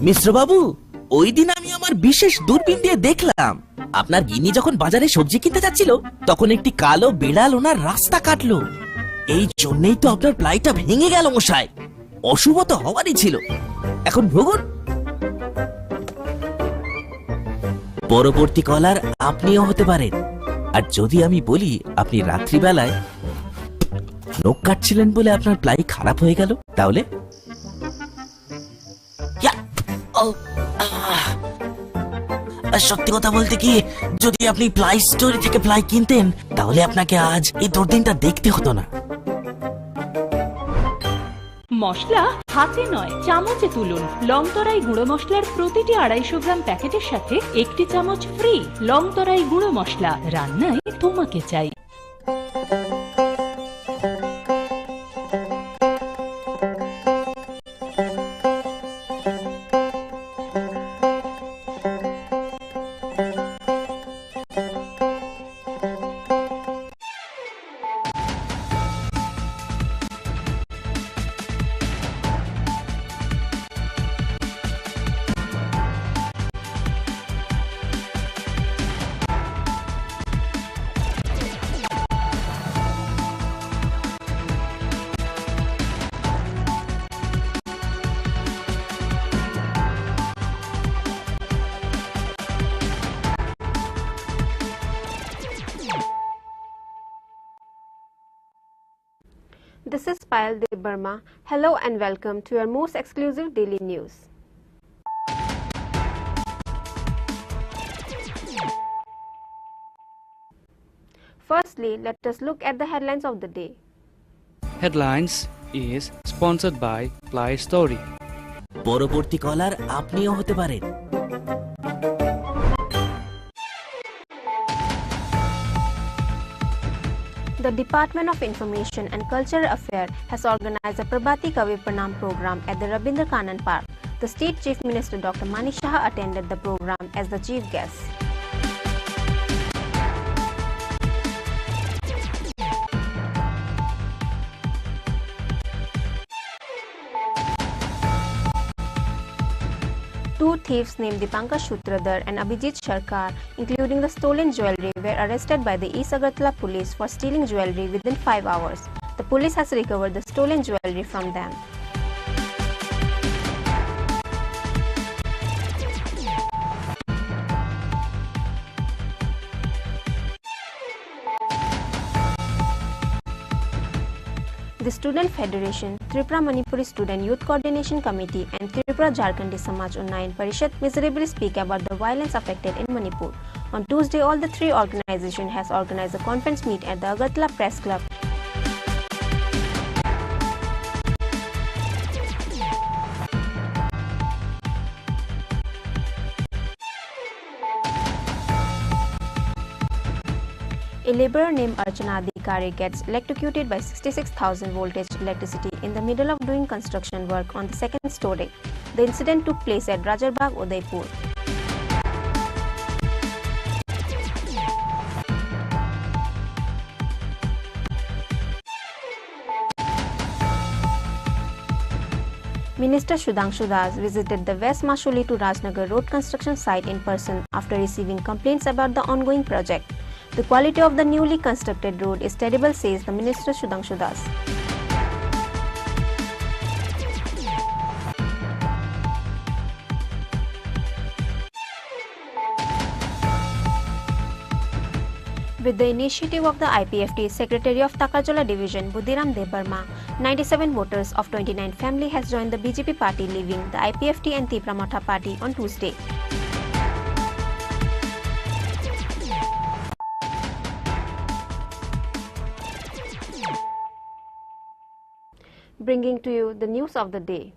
মিশ্র বাবু, ওই দিন আমি আমার বিশেষ দূরবীন দিয়ে দেখলাম আপনার গিন্নি যখন বাজারে সবজি কিনতে যাচ্ছিল তখন একটি কালো বিড়াল ওনার রাস্তা কাটলো। এই জন্যই তো আপনার প্লাইটা ভেঙে গেল মশাই। অশুভ তো হওয়ারই ছিল। এখন ভুগুন। পরবর্তী কলার আপনিও হতে পারেন। আর যদি আমি বলি আপনি রাত্রিবেলায় নখ কাটছিলেন বলে আপনার প্লাই খারাপ হয়ে গেল, তাহলে সত্যি কথা বলতে কি, যদি আপনি প্লাই স্টোরি থেকে প্লাই কিনতেন তাহলে আপনাকে আজ এই দুর্দিনটা দেখতে হতো না। মশলা হাতে নয় চামচে তুলুন। লংতরাই গুঁড়ো মশলার প্রতিটি 250 গ্রাম প্যাকেটের সাথে 1 চামচ ফ্রি। লংতরাই গুঁড়ো মশলা, রান্নায় তোমাকে চাই। This is Payal Dev Burma. Hello and welcome to your most exclusive daily news. Firstly, let us look at the headlines of the day. Headlines is sponsored by Play Story. পরবর্তী কলার আপনিও হতে পারেন। The Department of Information and Cultural Affairs has organized a Prabhati Kavi Pranam program at the Rabindra Kannan Park. The State Chief Minister Dr. Manik Saha attended the program as the chief guest. Two thieves named Dipankar Shutradhar and Abhijit Sharkar, including the stolen jewellery, were arrested by the East Agartala police for stealing jewellery within 5 hours. The police has recovered the stolen jewellery from them. The Student Federation, Tripura Manipuri Student Youth Coordination Committee and Tripura Jharkhandi Samaj Unnayan Parishad miserably speak about the violence affected in Manipur. On Tuesday, all the three organizations has organized a conference meet at the Agartala Press Club. A laborer named Archana Adhikari gets electrocuted by 66,000 voltage electricity in the middle of doing construction work on the second story. The incident took place at Rajarbagh, Udaipur. Minister Sudhanshu Das visited the West Mashuli to Rajnagar road construction site in person after receiving complaints about the ongoing project. The quality of the newly constructed road is terrible, says the Minister Sudhanshu Das. With the initiative of the IPFT, Secretary of Takarjola Division, Budhiram Dev Burma, 97 voters of 29 family has joined the BJP party, leaving the IPFT and Tipramotha party on Tuesday. Bringing to you the news of the day.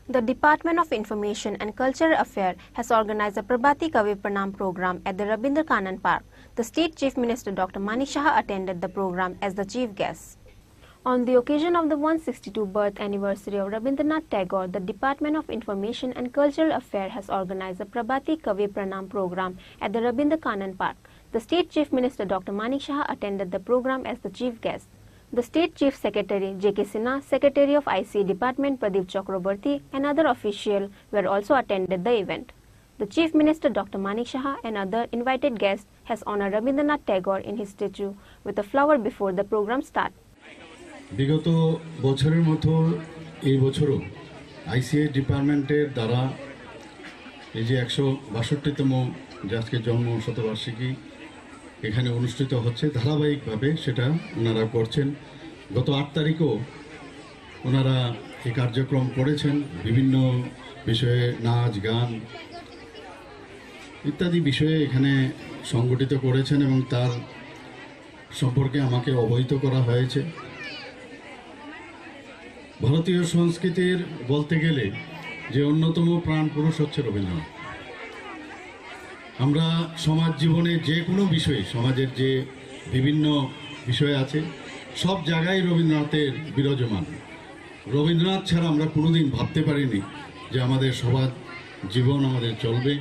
The Department of Information and Cultural Affairs has organized a Prabhati Kavi Pranam program at the Rabindra Kannan Park. The State Chief Minister Dr. Manik Saha attended the program as the chief guest. On the occasion of the 162th birth anniversary of Rabindranath Tagore, the Department of Information and Cultural Affairs has organized a Prabhati Kavi Pranam program at the Rabindra Kannan Park. The State Chief Minister Dr. Manik Saha attended the program as the chief guest. The State Chief Secretary J.K. Sinha, Secretary of IC Department Pradeep Chakraborty and other officials were also attended the event. The Chief Minister Dr. Manik Saha and other invited guests has honored Rabindranath Tagore in his statue with a flower before the program start. বিগত বছরের মতো এই বছরও আইসিএ ডিপার্টমেন্টের দ্বারা এই যে 162তম যে আজকে জন্ম শতবার্ষিকী এখানে অনুষ্ঠিত হচ্ছে ধারাবাহিকভাবে সেটা ওনারা করছেন। গত 8 তারিখও ওনারা এই কার্যক্রম করেছেন, বিভিন্ন বিষয়ে নাচ গান ইত্যাদি বিষয়ে এখানে সংগঠিত করেছেন এবং তার সম্পর্কে আমাকে অবহিত করা হয়েছে। ভারতীয় সংস্কৃতির বলতে গেলে যে অন্যতম প্রাণ পুরুষ হচ্ছে রবীন্দ্রনাথ। আমরা সমাজ জীবনে যে কোনো বিষয়ে সমাজের যে বিভিন্ন বিষয় আছে সব জায়গায় রবীন্দ্রনাথের বিরাজমান। রবীন্দ্রনাথ ছাড়া আমরা কোনোদিন ভাবতে পারিনি যে আমাদের সবার জীবন আমাদের চলবে।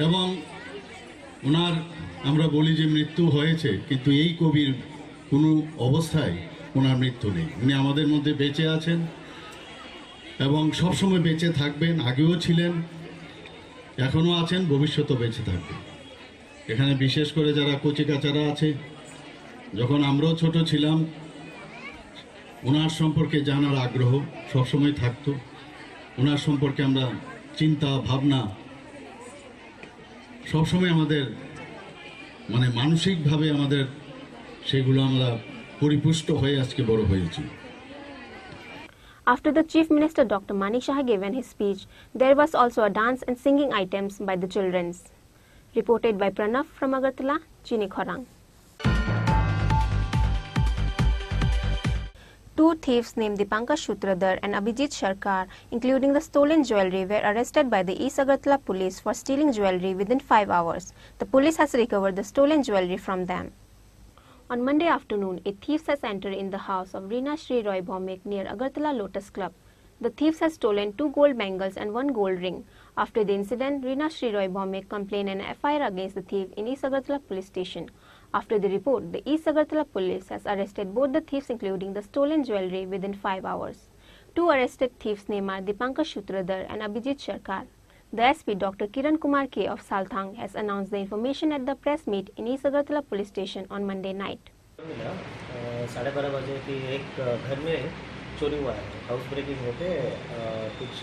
এবং ওনার আমরা বলি যে মৃত্যু হয়েছে, কিন্তু এই কবির কোনো অবস্থায় ওনার মৃত্যু নেই। উনি আমাদের মধ্যে বেঁচে আছেন এবং সবসময় বেঁচে থাকবেন। আগেও ছিলেন, এখনও আছেন, ভবিষ্যতেও বেঁচে থাকবেন। এখানে বিশেষ করে যারা কচিকাচারা আছে, যখন আমরাও ছোট ছিলাম ওনার সম্পর্কে জানার আগ্রহ সবসময় থাকতো। ওনার সম্পর্কে আমরা চিন্তা ভাবনা সবসময় আমাদের মানে মানসিকভাবে আমাদের সেগুলো আমরা পরিপুষ্ট হয়ে আজকে বড় হয়েছি। After the Chief Minister Dr. Manik Saha given his speech, there was also a dance and singing items by the children. Reported by Pranav from Agartala, Chini Khorang. Two thieves named Dipankar Shutradhar and Abhijit Sharkar, including the stolen jewellery, were arrested by the East Agartala police for stealing jewellery within 5 hours. The police has recovered the stolen jewellery from them. On Monday afternoon, a thief has entered in the house of Reena Shri Roy Bhomik near Agartala Lotus Club. The thieves has stolen 2 gold bangles and 1 gold ring. After the incident, Reena Shri Roy Bhomik complained an FIR against the thief in East Agartala police station. After the report, the East Agartala police has arrested both the thieves including the stolen jewellery within 5 hours. 2 arrested thieves named are Dipankar Shutradhar and Abhijit Sharkar. The SP Dr. Kiran Kumar K of Salthang has announced the information at the press meet in East Agartala police station on Monday night. 12:30 बजे की एक घर में चोरी हुआ है। House breaking होके कुछ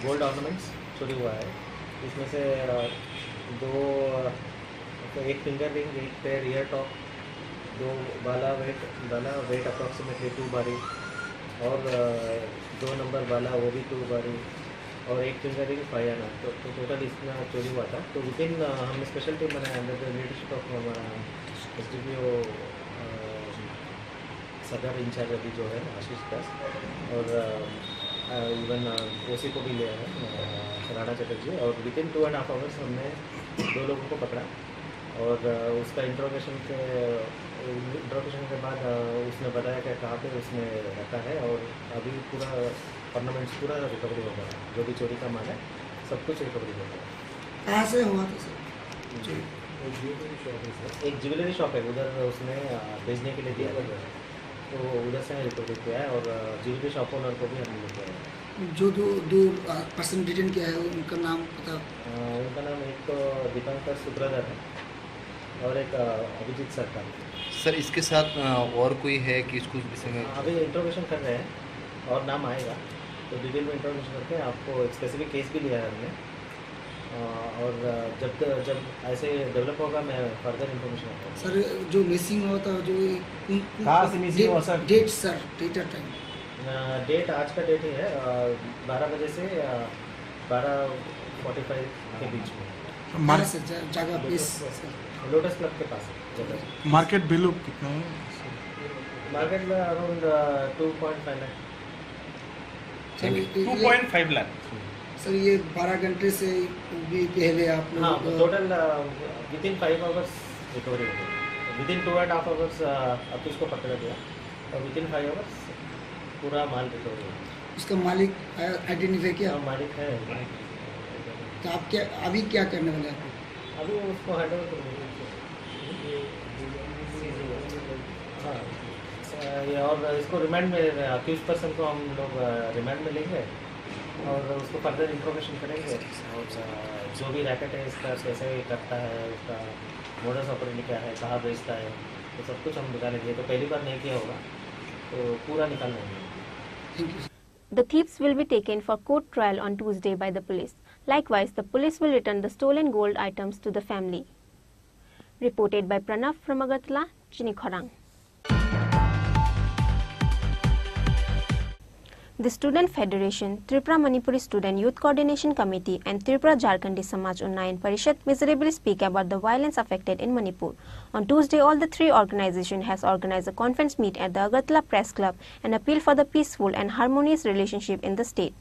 गोल्ड ऑर्नामेंट्स चोरी हुआ है। इसमें से एक फिंगर रिंग, एक पेयर ईयर टॉप, 2 बाला वेट अप्रॉक्सीमेटली 2 बारी और 2 नंबर बाला वो भी 2 बारी और एक फिंगर रिंग 5 आना। तो टोटल इतना चोरी हुआ था। तो विदिन हमने स्पेशल टीम बनाया अंडर द लीडरशिप ऑफ हमारा SDPO सदर इंचार्ज अभी जो है आशीष दास और इवन OC को भी लिया है राणा चटर्जी। और विदिन 2.5 आवर्स हमने 2 लोगों को पकड़ा और उसका इंट्रोगेशन के बाद उसने बताया कि कहाँ पे उसने रखा है और अभी पूरा ऑर्नामेंट्स पूरा रिकवरी हो गया। जो भी चोरी का माल है सब कुछ रिकवरी हो गया। कहाँ से हुआ था सर? एक ज्वेलरी शॉप है, उधर उसने बेचने के लिए दिया था, तो उधर से रिकवरी किया है। और ज्वेलरी शॉप ओनर को भी हमने लिया है। जो दो पर्सन डिटेन किया है उनका नाम पता? उनका नाम एक तो दीपांकर सुब्रदर है और एक अभिजीत सरकार। सर इसके साथ और कोई है कि इसको विषय में अभी इंट्रोगेशन कर रहे हैं और नाम आएगा तो डिटेल में इंट्रोगेशन करके आपको एक स्पेसिफिक केस भी लिया है हमने। और जब ऐसे डेवलप होगा मैं फर्दर इन्फॉर्मेशन आपको। सर जो मिसिंग हुआ था जो कहाँ से मिसिंग हुआ सर? डेट सर, डेट और टाइम? डेट आज का डेट ही है 12 बजे से 12:45 के बीच में। कहाँ से जगह प्लेस? लोटस क्लब के पास जगह। मार्केट वैल्यू कितना है? मार्केट में अराउंड 2.5 लाख। 2.5 लाख। सर ये 12 घंटे से भी पहले आप लोग हाँ टोटल विदिन 5 आवर्स रिकवरी हो गई। विदिन 2.5 आवर्स अब उसको पकड़ा गया और विदिन 5 आवर्स पूरा माल रिकवर हो गया। उसका मालिक आइडेंटिफाई किया? मालिक है। तो आप क्या अभी क्या करने वाले हैं? अभी उसको हैंड ओवर कर देंगे। हाँ ये और इसको रिमांड में अक्यूज पर्सन को हम लोग रिमांड में लेंगे और उसको फर्दर इंफॉर्मेशन करेंगे और जो भी रैकेट है इसका कैसे करता है, उसका मोडस ऑपरेंडी क्या है, कहाँ बेचता है, तो सब कुछ हम निकालेंगे। तो पहली बार नहीं किया होगा, तो पूरा निकाल लेंगे। The thieves will be taken for court trial on Tuesday by the police. Likewise, the police will return the stolen gold items to the family. Reported by Pranav from Agartala, Chini Khorang. The Student Federation, Tripura Manipuri Student Youth Coordination Committee and Tripura Jharkhandi Samaj Unnayan Parishad miserably speak about the violence affected in Manipur. On Tuesday, all the three organizations has organized a conference meet at the Agartala Press Club and appeal for the peaceful and harmonious relationship in the state.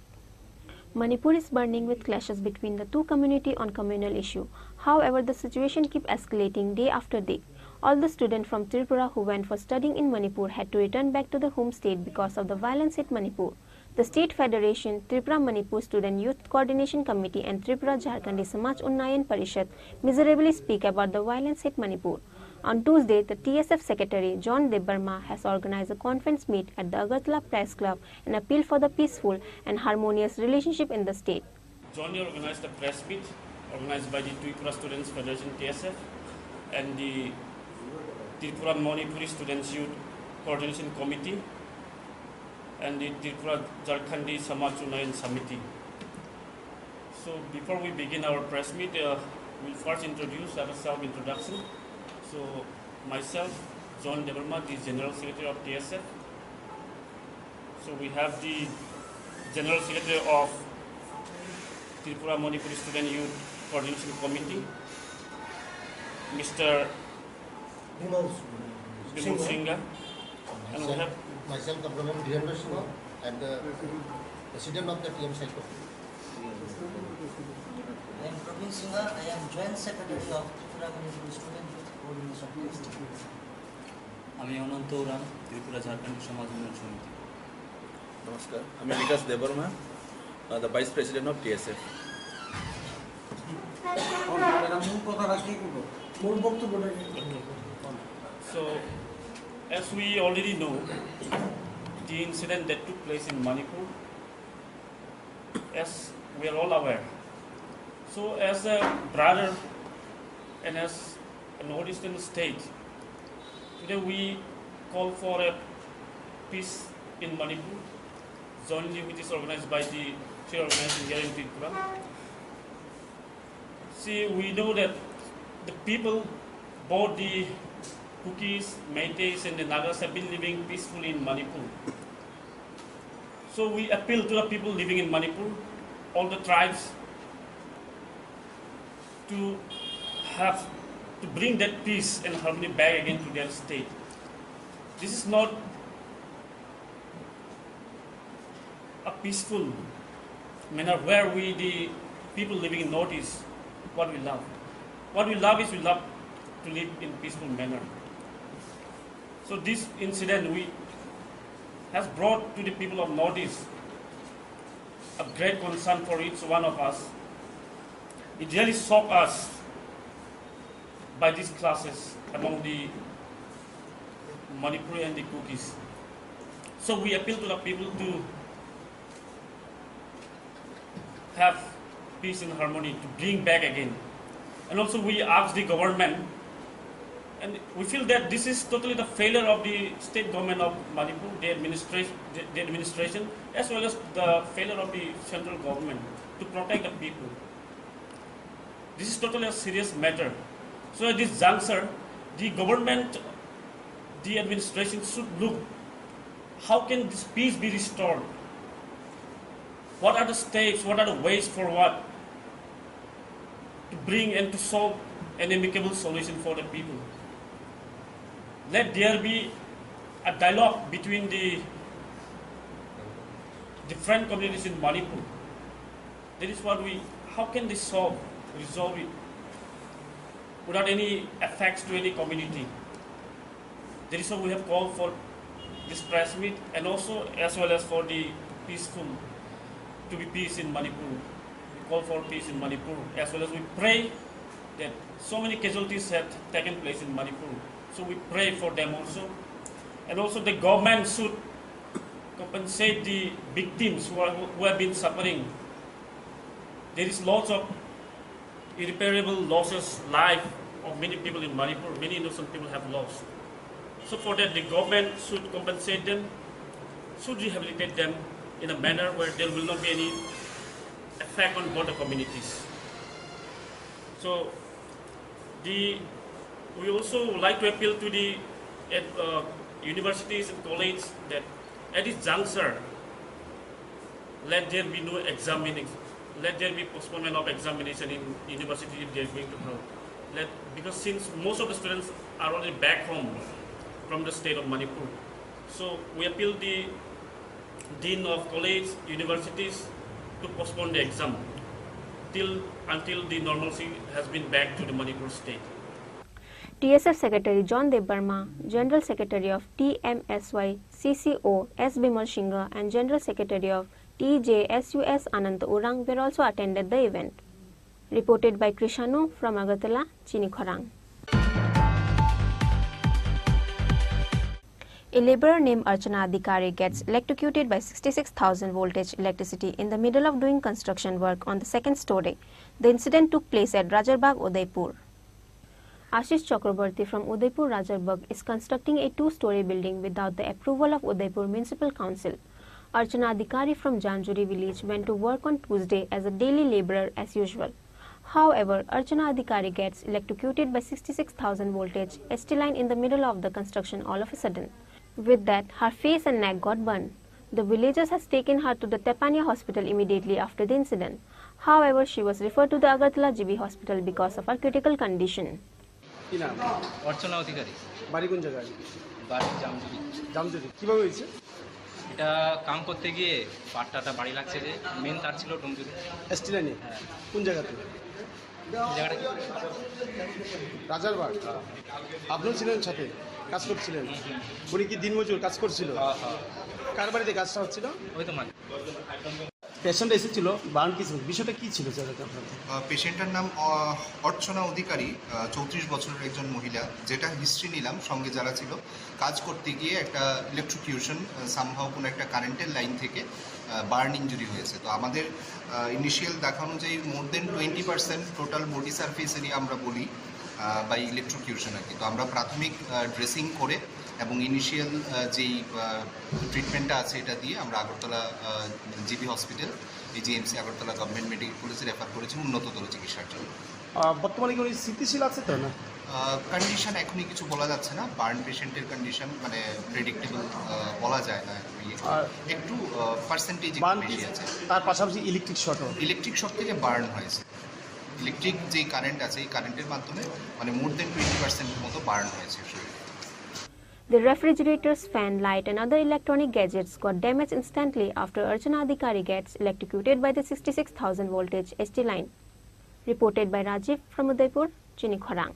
Manipur is burning with clashes between the two communities on communal issue. However, the situation keeps escalating day after day. All the students from Tripura who went for studying in Manipur had to return back to the home state because of the violence in Manipur. The State Federation, Tripura Manipur Student Youth Coordination Committee and Tripura Jharkhandi Samaj Unnayan Parishad miserably speak about the violence in Manipur. On Tuesday, the TSF Secretary John Debarma has organized a conference meet at the Agartala Press Club and appeal for the peaceful and harmonious relationship in the state. John organized a press meet organized by the Tripura Students Federation TSF and the Tripura Manipuri Students Youth Coordination Committee and the Tripura Jharkhandi Samaj Unnayan Samiti. So before we begin our press meet, we'll first have a self-introduction. So myself, John Debarma, the General Secretary of TSF. So we have the General Secretary of Tripura Manipuri Student Youth Coordination Committee, Mr. Bimal Singha, and we have myself, the Brahman Dhyandra Singha, and the President of the TM Cycle. I am Praveen Singha. I am Joint Secretary of Tripura Manipuri Student Youth Coordination Committee. আমি অনন্ত উরাম ত্রিপুরা ঝাড়খণ্ড সমাজ উন্নয়ন সমিতি। নমস্কার, আমি বিকাশ Debbarma, the Vice President of TSF. So, as we already know, the incident that took place in Manipur, as we are all aware. So, as a brother and as a northeastern state, today we call for a peace in Manipur, jointly which is organized by the three organizations here in Tripura. See, we know that the people, both the Kukis, Meiteis and the Nagas have been living peacefully in Manipur. So we appeal to the people living in Manipur, all the tribes, to bring that peace and harmony back again to their state. This is not a peaceful manner where we, the people living in Northeast, what we love. What we love is we love to live in peaceful manner. So this incident has brought to the people of Northeast a great concern for each one of us. It really shocked us by these clashes among the Manipuri and the Kukis. So we appeal to the people to have peace and harmony, to bring back again. And also we ask the government, and we feel that this is totally the failure of the state government of Manipur, the administration, as well as the failure of the central government to protect the people. This is totally a serious matter. So at this juncture, the government, the administration should look, how can this peace be restored? What are the steps, what are the ways forward to bring and to solve an amicable solution for the people? Let there be a dialogue between the different communities in Manipur. That is what how can they resolve it without any effects to any community? That is why we have called for this press meet and also as well as for the to be peace in Manipur. We call for peace in Manipur as well as we pray that so many casualties have taken place in Manipur. So we pray for them also. And also the government should compensate the victims who have been suffering. There is lots of irreparable losses, life of many people in Manipur, many innocent people have lost. So for that, the government should compensate them, should rehabilitate them in a manner where there will not be any effect on border communities. So we also like to appeal to the universities and colleges that at this juncture, let there be no examination, let there be postponement of examination in university if they are going to hold. Because since most of the students are already back home from the state of Manipur, so we appeal the dean of college, universities to postpone the exam until the normalcy has been back to the Manipur state. TSF Secretary John Debarma, General Secretary of TMSY CCO S. Bimal Singha and General Secretary of TJSUS Ananta Urang were also attended the event. Reported by Krishanu from Agartala, Chini Khorang. A laborer named Archana Adhikari gets electrocuted by 66,000 voltage electricity in the middle of doing construction work on the second story. The incident took place at Rajarbagh, Udaipur. Ashish Chakraborty from Udaipur Rajarbagh is constructing a two-story building without the approval of Udaipur Municipal Council. Archana Adhikari from Janjuri village went to work on Tuesday as a daily laborer as usual. However, Archana Adhikari gets electrocuted by 66,000 voltage ST line in the middle of the construction all of a sudden. With that, her face and neck got burned. The villagers has taken her to the Tepania hospital immediately after the incident. However, she was referred to the Agartala GB hospital because of her critical condition. অর্চনা অধিকারী বাড়ি কোন জায়গায়? বাড়ি জামজুরি। জামজুরি কিভাবে হয়েছে? এটা কাম করতে গিয়ে পাটটাটা বাড়ি লাগছে যে মেন তার ছিল ডুমজুরি এসটি লাইনে। কোন জায়গাতে? জায়গাটা রাজারবাগ। আপনিও ছিলেন সাথে কাজ করছিলেন? উনি কি দিনমজুর কাজ করছিল? কার বাড়িতে কাজটা হচ্ছিল? ওই তো মানে পেশেন্ট এসেছিল, বার্ন কি ছিল, বিষয়টা কি ছিল জায়গাটা আপনার? পেশেন্টের নাম অর্চনা অধিকারী, 34 বছরের একজন মহিলা। যেটা হিস্ট্রি নিলাম, সঙ্গে যারা ছিল, কাজ করতে গিয়ে একটা ইলেকট্রিকিউশন সামহাও কোনো একটা কারেন্টের লাইন থেকে বার্ন ইঞ্জুরি হয়েছে। তো আমাদের ইনিশিয়াল দেখা অনুযায়ী মোর দেন 20% টোটাল বডি সারফেস এরিয়া আমরা বলি বাই ইলেকট্রিকিউশন আর কি। তো আমরা প্রাথমিক ড্রেসিং করে এবং ইনিশিয়াল যেই ট্রিটমেন্টটা আছে এটা দিয়ে আমরা Agartala GB hospital, AGMC Agartala government medical কলেজে রেফার করেছি উন্নততর চিকিৎসার জন্য। বর্তমানে কি উনি স্থিতিশীল আছে তো না? কন্ডিশন এখনই কিছু বলা যাচ্ছে না। বার্ন পেশেন্টের কন্ডিশন মানে প্রেডিক্টেবল বলা যায় না, একটু পার্সেন্টেজ বেশি আছে। তার পাশাপাশি ইলেকট্রিক শক থেকে বার্ন হয়েছে। ইলেকট্রিক যে কারেন্ট আছে এই কারেন্টের মাধ্যমে মানে মোর দেন 20% মতো বার্ন হয়েছে। The refrigerators, fan, light and other electronic gadgets got damaged instantly after Archana Adhikari gets electrocuted by the 66,000 voltage ST line. Reported by Rajiv from Udaipur, Chini Khorang.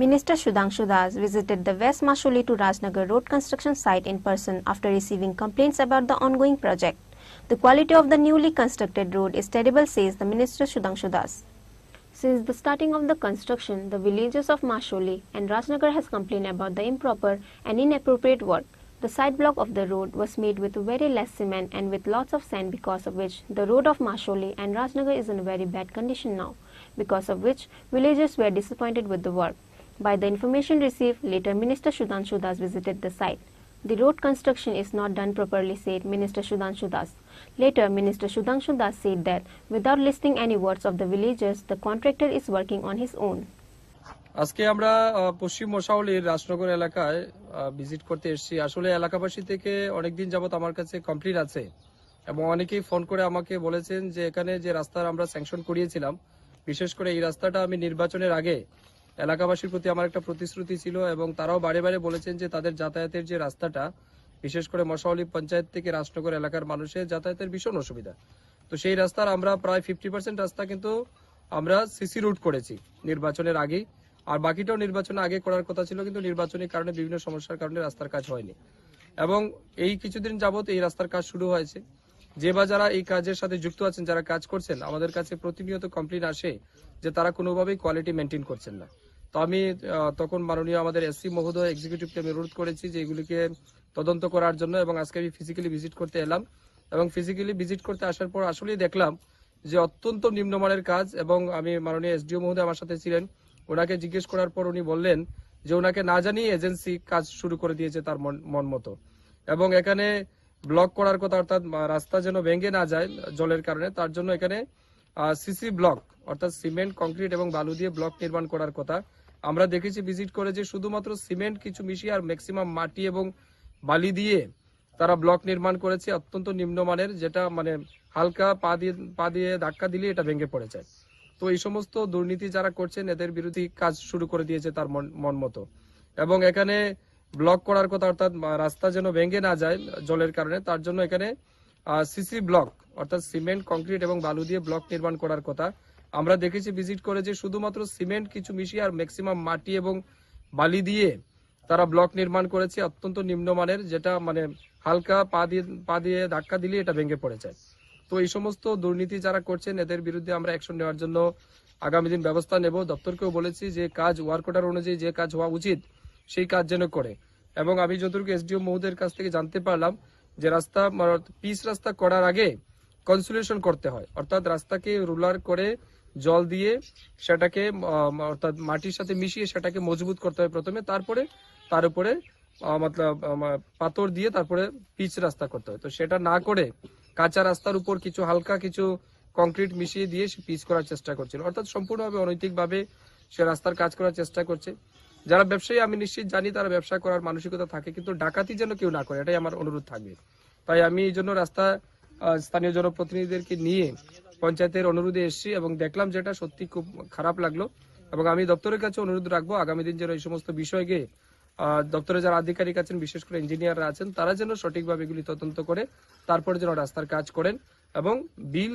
Minister Sudhanshu Das visited the West Masholi to Rajnagar road construction site in person after receiving complaints about the ongoing project. The quality of the newly constructed road is terrible, says the Minister Sudhanshu Das. Since the starting of the construction, the villagers of Masholi and Rajnagar has complained about the improper and inappropriate work. The side block of the road was made with very less cement and with lots of sand, because of which the road of Masholi and Rajnagar is in very bad condition now, because of which villagers were disappointed with the work. By the information received, later Minister Sudhanshu Das visited the site. The road construction is not done properly, said Minister Sudhanshu Das. Later, Minister Sudhanshu Das said that without listening any words of the villagers, the contractor is working on his own. আজকে আমরা পশ্চিম মশাউলির রাজনগর এলাকায় visit করতে এসেছি। আসলে এলাকাবাসী থেকে অনেকদিন যাবত আমার কাছে কমপ্লেইন আছে এবং অনেকেই ফোন করে আমাকে বলেছেন যে এখানে যে রাস্তা আমরা স্যাংশন করিয়েছিলাম, বিশেষ করে এই রাস্তাটা আমি নির্বাচনের আগে এলাকাবাসীর প্রতি আমার একটা প্রতিশ্রুতি ছিল এবং তারাও বারে বারে বলেছেন যে তাদের যাতায়াতের যে রাস্তাটা, বিশেষ করে মশাউলি পঞ্চায়েত থেকে রাজনগর এলাকার মানুষের যাতায়াতের ভীষণ অসুবিধা। তো সেই রাস্তার আমরা প্রায় 50% রাস্তা কিন্তু আমরা সিসি রুট করেছি নির্বাচনের আগেই, আর বাকিটাও নির্বাচনের আগে করার কথা ছিল, কিন্তু নির্বাচনের কারণে বিভিন্ন সমস্যার কারণে রাস্তার কাজ হয়নি। এবং এই কিছুদিন যাবত এই রাস্তার কাজ শুরু হয়েছে। যে বা যারা এই কাজের সাথে যুক্ত আছেন, যারা কাজ করছেন, আমাদের কাছে প্রতিনিয়ত কমপ্লেইন আসে যে তারা কোনোভাবেই কোয়ালিটি মেনটেন করছেন না। তো আমি তখন মাননীয় আমাদের এসসি মহোদয় এক্সিকিউটিভকে আমি অনুরোধ করেছি যে এগুলিকে তদন্ত করার জন্য, এবং আজকে আমি ফিজিক্যালি ভিজিট করতে এলাম, এবং ফিজিক্যালি ভিজিট করতে আসার পর আসলেই দেখলাম যে অত্যন্ত নিম্নমানের কাজ। এবং আমি মাননীয় এসডিও মহোদয় আমার সাথে ছিলেন, ওনাকে জিজ্ঞেস করার পর উনি বললেন যে ওনাকে না জানিয়ে এজেন্সি কাজ শুরু করে দিয়েছে তার মন মতো, এবং এখানে ব্লক করার কথা, অর্থাৎ রাস্তা যেন ভেঙে না যায় জলের কারণে, তার জন্য এখানে সিসি ব্লক অর্থাৎ সিমেন্ট, কংক্রিট এবং বালু দিয়ে ব্লক নির্মাণ করার কথা। আমরা দেখেছি ভিজিট করে যে শুধুমাত্র সিমেন্ট কিছু মিশিয়ে আর ম্যাক্সিমাম মাটি এবং বালি দিয়ে তারা ব্লক নির্মাণ করেছে অত্যন্ত নিম্নমানের, যেটা মানে হালকা পা দিয়ে ধাক্কা দিলে এটা ভেঙে পড়ে যায়। তো এই সমস্ত দুর্নীতি যারা করছেন এদের বিরোধী কাজ শুরু করে দিয়েছে তার মন মতো, এবং এখানে ব্লক করার কথা, অর্থাৎ রাস্তা যেন ভেঙে না যায় জলের কারণে, তার জন্য এখানে সিসি ব্লক অর্থাৎ সিমেন্ট, কংক্রিট এবং বালু দিয়ে ব্লক নির্মাণ করার কথা। আমরা দেখেছি ভিজিট করে যে শুধুমাত্র সিমেন্ট কিছু মিশিয়ে আর ম্যাক্সিমাম মাটি এবং বালি দিয়ে তারা ব্লক নির্মাণ করেছে অত্যন্ত নিম্নমানের, যেটা মানে হালকা পা দিয়ে ধাক্কা দিলে এটা ভেঙে পড়ে যায়। তো এই সমস্ত দুর্নীতি যারা করছেন এদের বিরুদ্ধে আমরা অ্যাকশন নেওয়ার জন্য আগামী দিন ব্যবস্থা নেব। দপ্তরকেও বলেছি যে কাজ ওয়ার্ক অর্ডার অনুযায়ী যে কাজ হওয়া উচিত সেই কাজ যেন করে। এবং আমি যতটুকু এসডিও মহোদয়ের কাছ থেকে জানতে পারলাম যে রাস্তা পিচ রাস্তা করার আগে কনসুলেশন করতে হয়, অর্থাৎ রাস্তাকে রুলার করে জল দিয়ে সেটাকে অর্থাৎ মাটির সাথে মিশিয়ে সেটাকে মজবুত করতে হয় প্রথমে, তারপরে তার উপরে পাথর দিয়ে তারপরে পিচ রাস্তা করতে হয়। তো সেটা না করে কাঁচা রাস্তার উপর কিছু হালকা কিছু কংক্রিট মিশিয়ে দিয়ে সে পিচ করার চেষ্টা করছিল, অর্থাৎ সম্পূর্ণভাবে অনৈতিকভাবে সে রাস্তার কাজ করার চেষ্টা করছে। যারা ব্যবসায়ী আমি নিশ্চিত জানি তারা ব্যবসা করার মানসিকতা থাকে, কিন্তু ডাকাতি যেন কেউ না করে, এটাই আমার অনুরোধ থাকবে। তাই আমি এই জন্য রাস্তা স্থানীয় জনপ্রতিনিধিদেরকে নিয়ে পঞ্চায়েতের অনুরোধে এসেছি এবং দেখলাম যেটা সত্যি খুব খারাপ লাগলো। এবং আমি দপ্তরের কাছে অনুরোধ রাখবো আগামী দিন যেন এই সমস্ত বিষয়কে দপ্তরে যারা আধিকারিক আছেন, বিশেষ করে ইঞ্জিনিয়াররা আছেন, তারা যেন সঠিকভাবে এগুলি তদন্ত করে তারপরে যেন রাস্তার কাজ করেন এবং বিল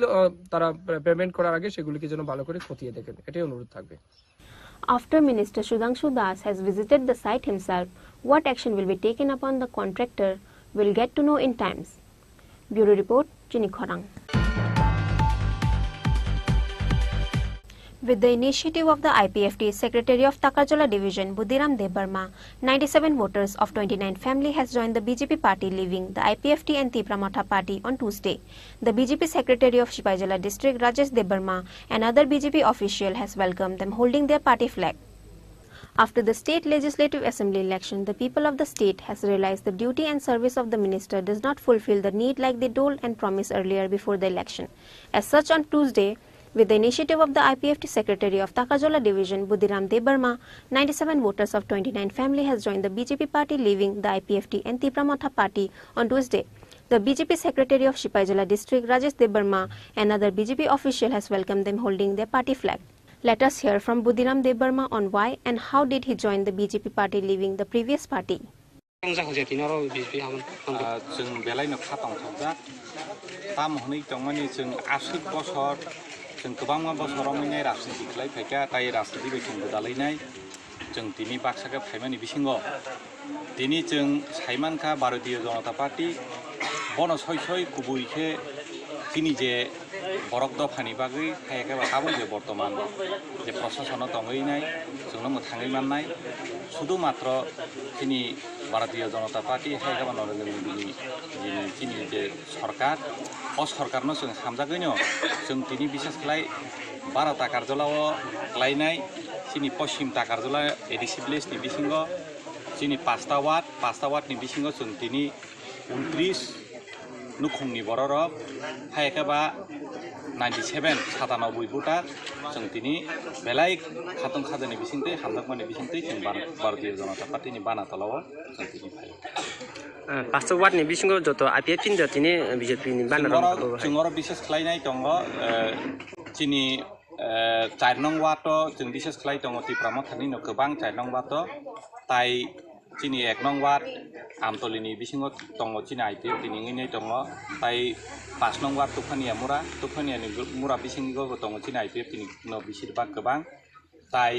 তারা পেমেন্ট করার আগে সেগুলিকে যেন ভালো করে খতিয়ে দেখেন, এটাই অনুরোধ থাকবে। After Minister Sudhanshu Das has visited the site himself, what action will be taken upon the contractor will get to know in times. Bureau Report, Chini Khorang. With the initiative of the IPFT Secretary of Takarjola Division, Budhiram Debarma, 97 voters of 29 family has joined the BJP party, leaving the IPFT and Tipramotha party on Tuesday. The BJP Secretary of Shipajala District, Rajesh Debarma, and other BJP official has welcomed them holding their party flag. After the state legislative assembly election, the people of the state has realized the duty and service of the minister does not fulfill the need like they told and promised earlier before the election. As such, on Tuesday, with the initiative of the IPFT Secretary of Takarjola Division, Budhiram Debarma, 97 voters of 29 family has joined the BJP party, leaving the IPFT and Tipramotha party on Tuesday. The BJP Secretary of Shipajala District, Rajesh Debarma, and other BJP official has welcomed them holding their party flag. Let us hear from Budhiram Debarma on why and how did he join the BJP party, leaving the previous party. जों गोबां बोसोराव माने राजनीति खालायफायखा ताय राजनीति बिथिंबो दालायनाय जों दिनै बाक्साखौ फायमानि बिथिङाव दिनै जों सायमानखा भारतीय जनता पार्टी बन सय गुबैखे दिनै जे बरक दफानि बागै हायाखै बाबो जे बर्तमान जे प्रशासनाव दंहैनाय जोंनो मोथाङै माननाय शुधु मात्र दिनै भारतीय जनता पार्टी हायाखै नरेन्द्र मोदीनि दिनै जे सरकार अ सरकारनो जों हामजागैनो जों दिनै बिसेस खालाय 12 ताकारजलाव लायनाय दिनै पश्चिम ताकारजला एडिसि भिलेजनि बिथिङाव दिनै 5टा वार्डनि बिथिङाव जों दिनै 29 नुखुंनि बररब हायाखैबा 97 97 भोटार जों दिनै बेलाय खातन खाजोनि बिथिंथै हामजागमानि बिथिंथै जों भारतीय जनता पार्टीनि बानातलाव जों दिनै फायो 500 वार्डनि बिथिङाव जत आइपिएफटि दिनै बिजेपिनि बानातलाव जों बिसेस खालायनाय दङ दिनै 4 नं वार्डआव जों बिसेस खालाय दङ तिप्रामथानि गोबां 4 नं वार्डआव ताय दिनै 1 नं वार्ड आमतलिनि बिथिङाव दङ दिनै आइपिएफटि निङैनाय दङ ताय 5 नं वार्ड तुफानियानि मुरा बिथिङाव दङ दिनै आइपिएफटि नि बिसिरबा गोबां ताय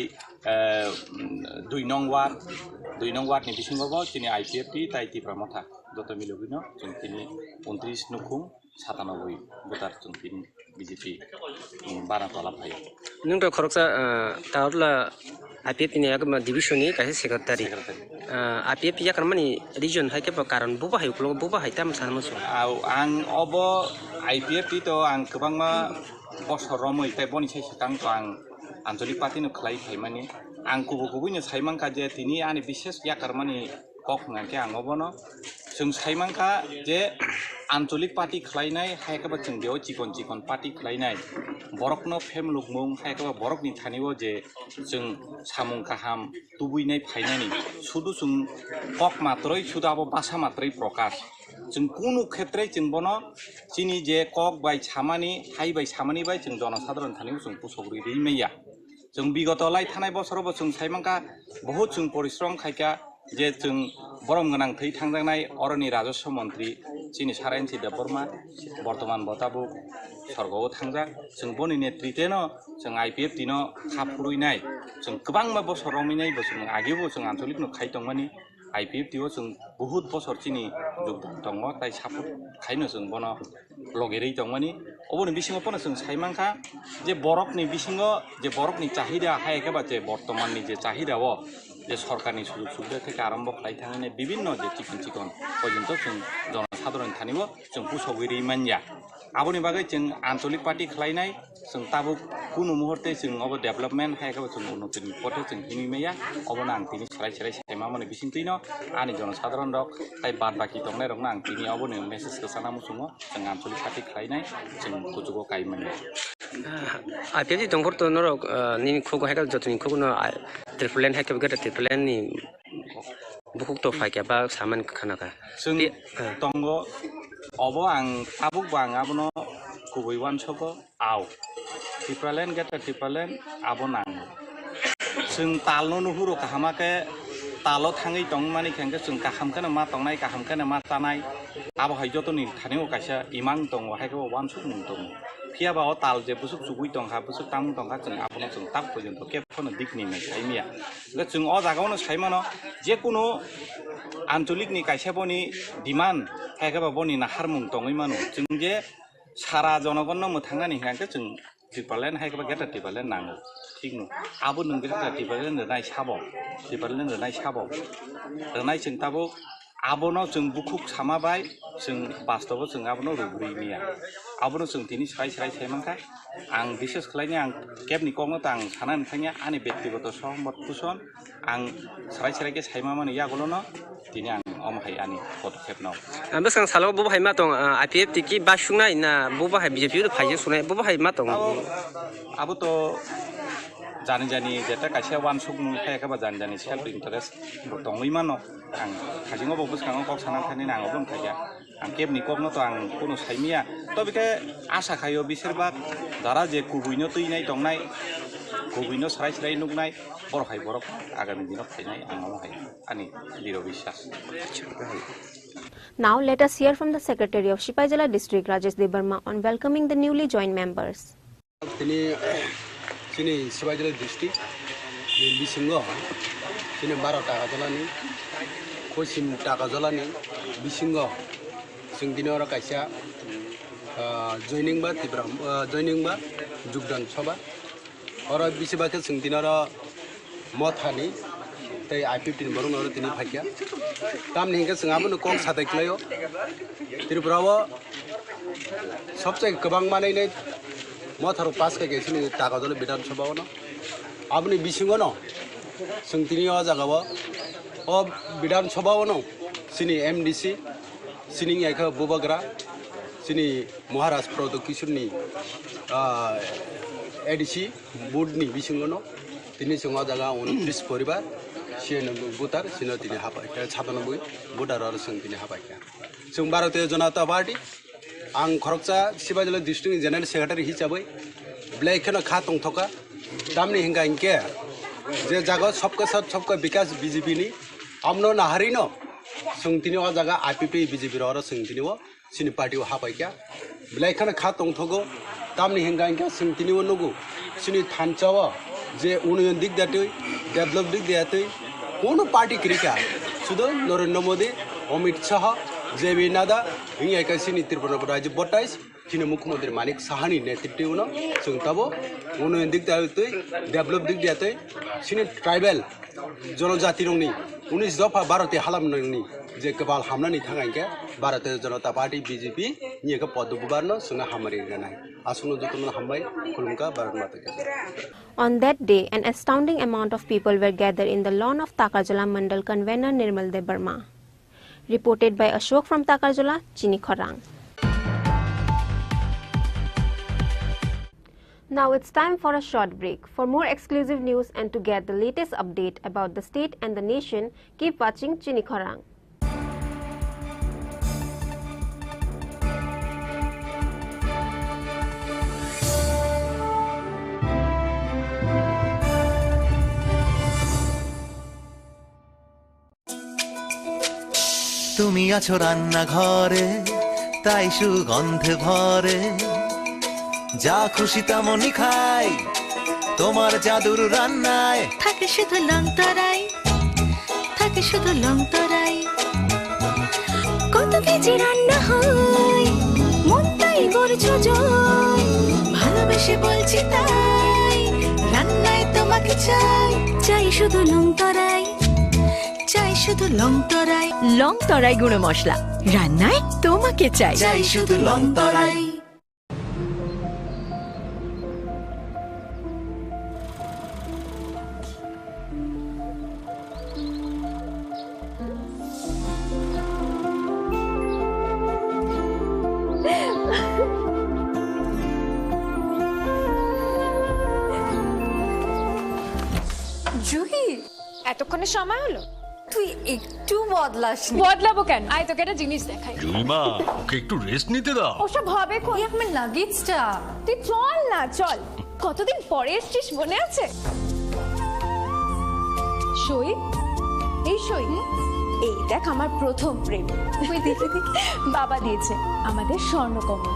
2 नं वार्डनि बिथिङावबो दिनै आइपिएफटि ताय तिप्रामथा जत मिलुगिनो जों दिनै 29 नुखुं 97 भोटार जों दिनै बिजेपि बानातला फायो नोंथ' खरकसा ताहरला IPF ni agama division ni kaisa secretary IPF ya kan mani region hai ke karon buba hai uklong buba hai tam san musu ang obo IPF to ang kebangma bosor romoi tai boni sai sikang to ang Anjolik party no khlai phaimani ang kubu saimangka je tini ani bishes yakar mani kok ngake ang obono जों साइमांखा जे आंचलिक party खलायनाय हायकाबा जों बेयाव chicken party खलायनाय बरकनो फेमलुकमुं हायकाबा बरकनि थानिबो जे जों सामुं काहाम तुबुइनाय फायनायनि सुदु जों कक मात्रै सुदाबो बासा मात्रै प्रकाश जों कुनु क्षेत्रे जों बनो चिनि जे कक बाय सामानि हाय बाय सामानि बाय जों जनसाधारण थानिबो जों पुसग्रि दैमैया जों बिगत लाय थानाय बोसोरावबो जों साइमांखा बहुत जों परिश्रम खायका जे जों बरम गोनां थै थांजानाय अरनि राजस्व मन्त्री चिनि सारायनसि देबबर्मा बर्तमान बताबु सरगाव थांजा जों बनि नेतृत्वेनो जों IPF दिनो खाफुरुइनाय जों गोबां बोसोर रमिनाय बोसोर आगेबो जों आंचलिकनो खायदंमानि IPF दियो जों बहुत बोसोर चिनि जोगदान दङ ताइ सापर्ट खायनो जों बनो लगेरै दंमानि अबनि बिसिङाव पनो जों साइमांखा जे बरकनि बिसिङाव जे बरकनि चाहिदा हायकेबा जे बर्तमाननि जे चाहिदाव जे सरकारनि सुजुग सुबिदा থেকে आरम्भ खालाय थांनाय বিভিন্ন যে চিকন পর্যন্ত जों জনসাধারণ थानिब जों पुसगिरि मानया आबनि बागै जों आंचलिक पार्टी खलायनाय जों ताबु कुनु मुहूर्ते जों अब डेभलपमेन्ट हायकाबो जों उन्नतिनि पथे जों हिमिमेया अबन आं तिनि सराय सेमा माने बिसिंतिनो आनि जनसाधारण रक ताइ बाद बाकी दंनाय रकना आं तिनि अबनि मेसेज गोसाना मुसुङो जों आंचलिक पार्टी खलायनाय जों कुजुगो काइमोन IPF दंफोर तो नर नि खुगो हायका जतनि खुगो ट्रिपलेन हायका गटा ट्रिपलेन नि बुकुक तो फायका बा सामान खानाका जों दंग अब आं ताबुक बां आबनो गुबै वानसको आव ट्रिपलेन गटा ट्रिपलेन आबनां जों तालनो नुहुरो काहामाके तालो थाङै दं माने खेंगे जों काहामखाने मा दंनाय काहामखाने मा तानाय आबो हाय जतनि थानिओ कायसा इमां दं हायका वानसक मुं दं फियाबा ताल जे बुसुक सुगुइ दंहा बुसुक ताम दंहा जों आबनो जों ताब पर्यन्त केफोनो दिकनि नायमिया जों अ जागावनो साइमानो जे कुनु आंचलिकनि कायसाबनि डिमान्ड हायकाबा बनि नाहार मुं दङै मानो जों जे सारा जनगणनो मोथांनानि हायका जों ट्रिपलेन हायकाबा गेटा ट्रिपलेन नांगौ ठीक नु आबो नोंगे ट्रिपलेन नाय साबो ट्रिपलेन नाय साबो नाय जों ताबो आबनो जों बुकुक सामाबाय जों बास्तबो जों आबनो रुब्रिमिया आबनो जों तिनि साय सायमांखा आं बिसेस खलायनि आं केबनि कमनो आं साना नथांया आनि व्यक्तिगत सहमत कुसन आं साय सायमा माने यागलनो तिनि आं अमहाय आनि पदक्षेपनो बेसां सालाव बुबा हाय मा दं IPF तिकि बासुंनाय ना बुबा हाय BJP फायजे सुनाय बुबा हाय मा दं आबो तो जानि जेटा कायसा वानसुक हायकाबा जानि सेल्फ इंटरेस्ट दङै मानो आं हाजिङाव बबोसखाङाव कक साना थानि आं अबन थाया आं केबनि कमनो तो आं कुनु सायमिया तो बेके आशा खायो बिसोरबा दारा जे कुबुइनो तैनाय दंनाय कुबुइनो साराय नुगनाय बरखाय बरख आगामी दिनाव फायनाय आं अमहाय आनि दृढ़ बिश्वास Now let us hear from the Secretary of Shipajala District, Rajesh Debarma, on welcoming the newly joined members. Chini Khorang district ni bisingo chini 12 taka jalani kosim taka jalani bisingo जों दिनरा कायसा joining ba tibram joining ba jugdan soba ora bisibake जों दिनरा मथानि तै IPF tin borong oro tini phakya tamni hinga जों आबनो कक सादायख्लायो त्रिपुराव सबसे गोबां मानैनाय मथारो पास का गेसिनि टाका जले विधानसभा न आबनि बिसिङो न जों तिनि अ जागाव अ विधानसभा न सिनि MDC सिनि याखा बुबाग्रा सिनि महाराज प्रदो किशोरनि ADC बोर्डनि बिसिङो न तिनि जों अ जागा 29 परिवार सिन बुतार सिन तिनि हाबायका 96 बुतार आरो जों तिनि हाबायका जों भारतीय जनता पार्टी आं खरकसा शिबाजला डिस्ट्रिक्ट जनरल सेक्रेटारि हिसाबै ब्लेखनो खा तंथका दामनि हिंगा इनके जे जागा सबका साथ सबका विकास बीजेपी नि आमनो नाहारिनो संतिनि अ जागा IPP बीजेपी र संतिनि व सिनि पार्टी व हाबायका ब्लेखनो खा तंथगो दामनि हिंगा इनके संतिनि व नगु सिनि थानचाव जे उन्नयन दिग दातै डेभलप दिग दातै कोनो पार्टी क्रिका सुदो नरेंद्र मोदी अमित शाह जेबी नादा हिंगा सिनि त्रिपुरा राज्य 28 chini mukhomantri Manik Sahani netritwno जों tabo unnayन dik diatoi develop dik diatoi chini tribal जनजाति रंनि 19 दफा भारतीय हालाम नंनि जे गोबाल हामनानै थांगायके भारतीय जनता पार्टी बीजेपी नियेका पदबुबारनो सुंगा हामरि गनाय आसुनो जतन हामबाय खुलुमका भारत माता के। On that day, an astounding amount of people were gathered in the lawn of Takarjala Mandal convener Nirmal De Burma. Reported by Ashok from Takarjala, Chini Khorang. Now it's time for a short break. For more exclusive news and to get the latest update about the state and the nation, keep watching Chini Khorang. তুমি আছো রান্না ঘরে তাই সুগন্ধে ভরে যা খুশি তেমনই খাই তোমার জাদুর রান্নায় থাকে শুধু লংতরাই থাকে শুধু লংতরাই কত কেজি রান্না হয় মনটাই করছো জয় ভালোবেসে বলছি তাই রান্নায় তোমাকে চাই চাই শুধু লংতরাই চাই শুধু লংতরাই লংতরাই গুঁড়ো মশলা রান্নায় তোমাকে চাই চাই শুধু লংতরাই। জুহি এতক্ষণে সময় হলো তুই একটু বদলাসনি। বদলাবো কেন? আয় তোকে একটা জিনিস দেখাই। জুইমা ওকে একটু রেস্ট নিতে দাও। ওসব হবে কোন? এই আমার লাগেজটা। তুই চল না চল। কতদিন পরে এসেছিস মনে আছে? সই এই সই এই দেখ আমার প্রথম প্রেম। তুই দেখে দেখে বাবা দিয়েছে আমাদের স্বর্ণকমল।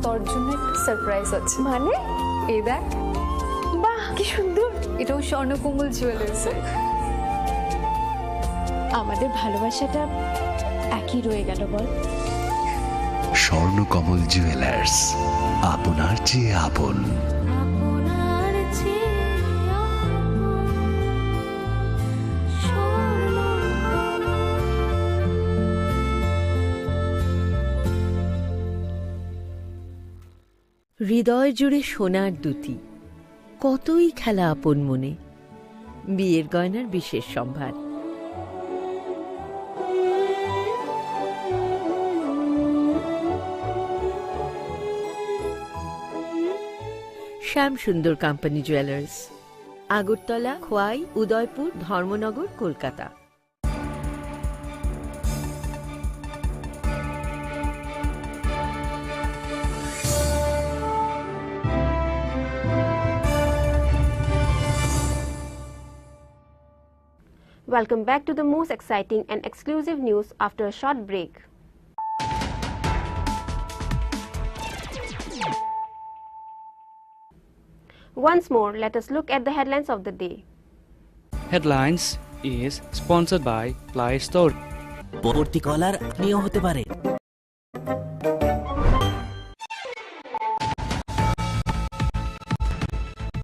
তোর জন্য একটা সারপ্রাইজ আছে। মানে এই দেখ বাহ কি সুন্দর। এটাও স্বর্ণকমল জুয়েলার্স। আমাদের ভালোবাসাটা একই রয়ে গেল বল। স্বর্ণকমল জুয়েলার্স আপনার চেয়ে আপন। হৃদয় জুড়ে সোনার দুটি কতই খেলা আপন মনে বিয়ের গয়নার বিশেষ সম্ভার। শ্যাম সুন্দর company jewellers, Agartala, Khowai, Udaipur, Dharmanagar, Kolkata. Welcome back to the most exciting and exclusive news after a short break. Once more, let us look at the headlines of the day. Headlines is sponsored by Play Store. পরবর্তী কলার আপনিও হতে পারে।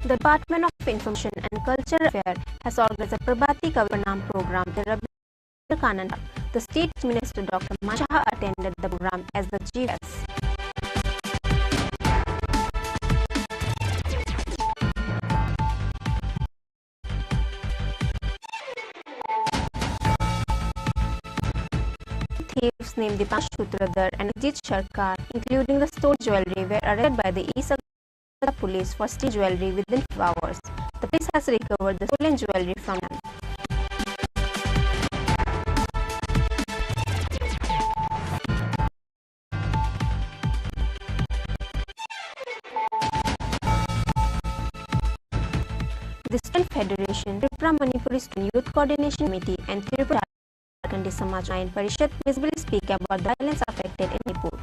The Department of Information and Culture Affairs has organized a Prabhati Kavi program at Rabindra Kannan Park. The State Minister Dr. Manisha Saha attended the program as the chief guest. Thieves named Dipash Sutradhar and Ajit Sharkar, including the stolen jewellery, were arrested by the East Agartala police for stealing jewellery within 5 hours. The police has recovered the stolen jewellery from them. The Student Federation, Tripura Manipuri Student Youth Coordination Committee and Tripura Jharkhandi Samaj Ayan Parishad visibly speak about the violence affected in Manipur.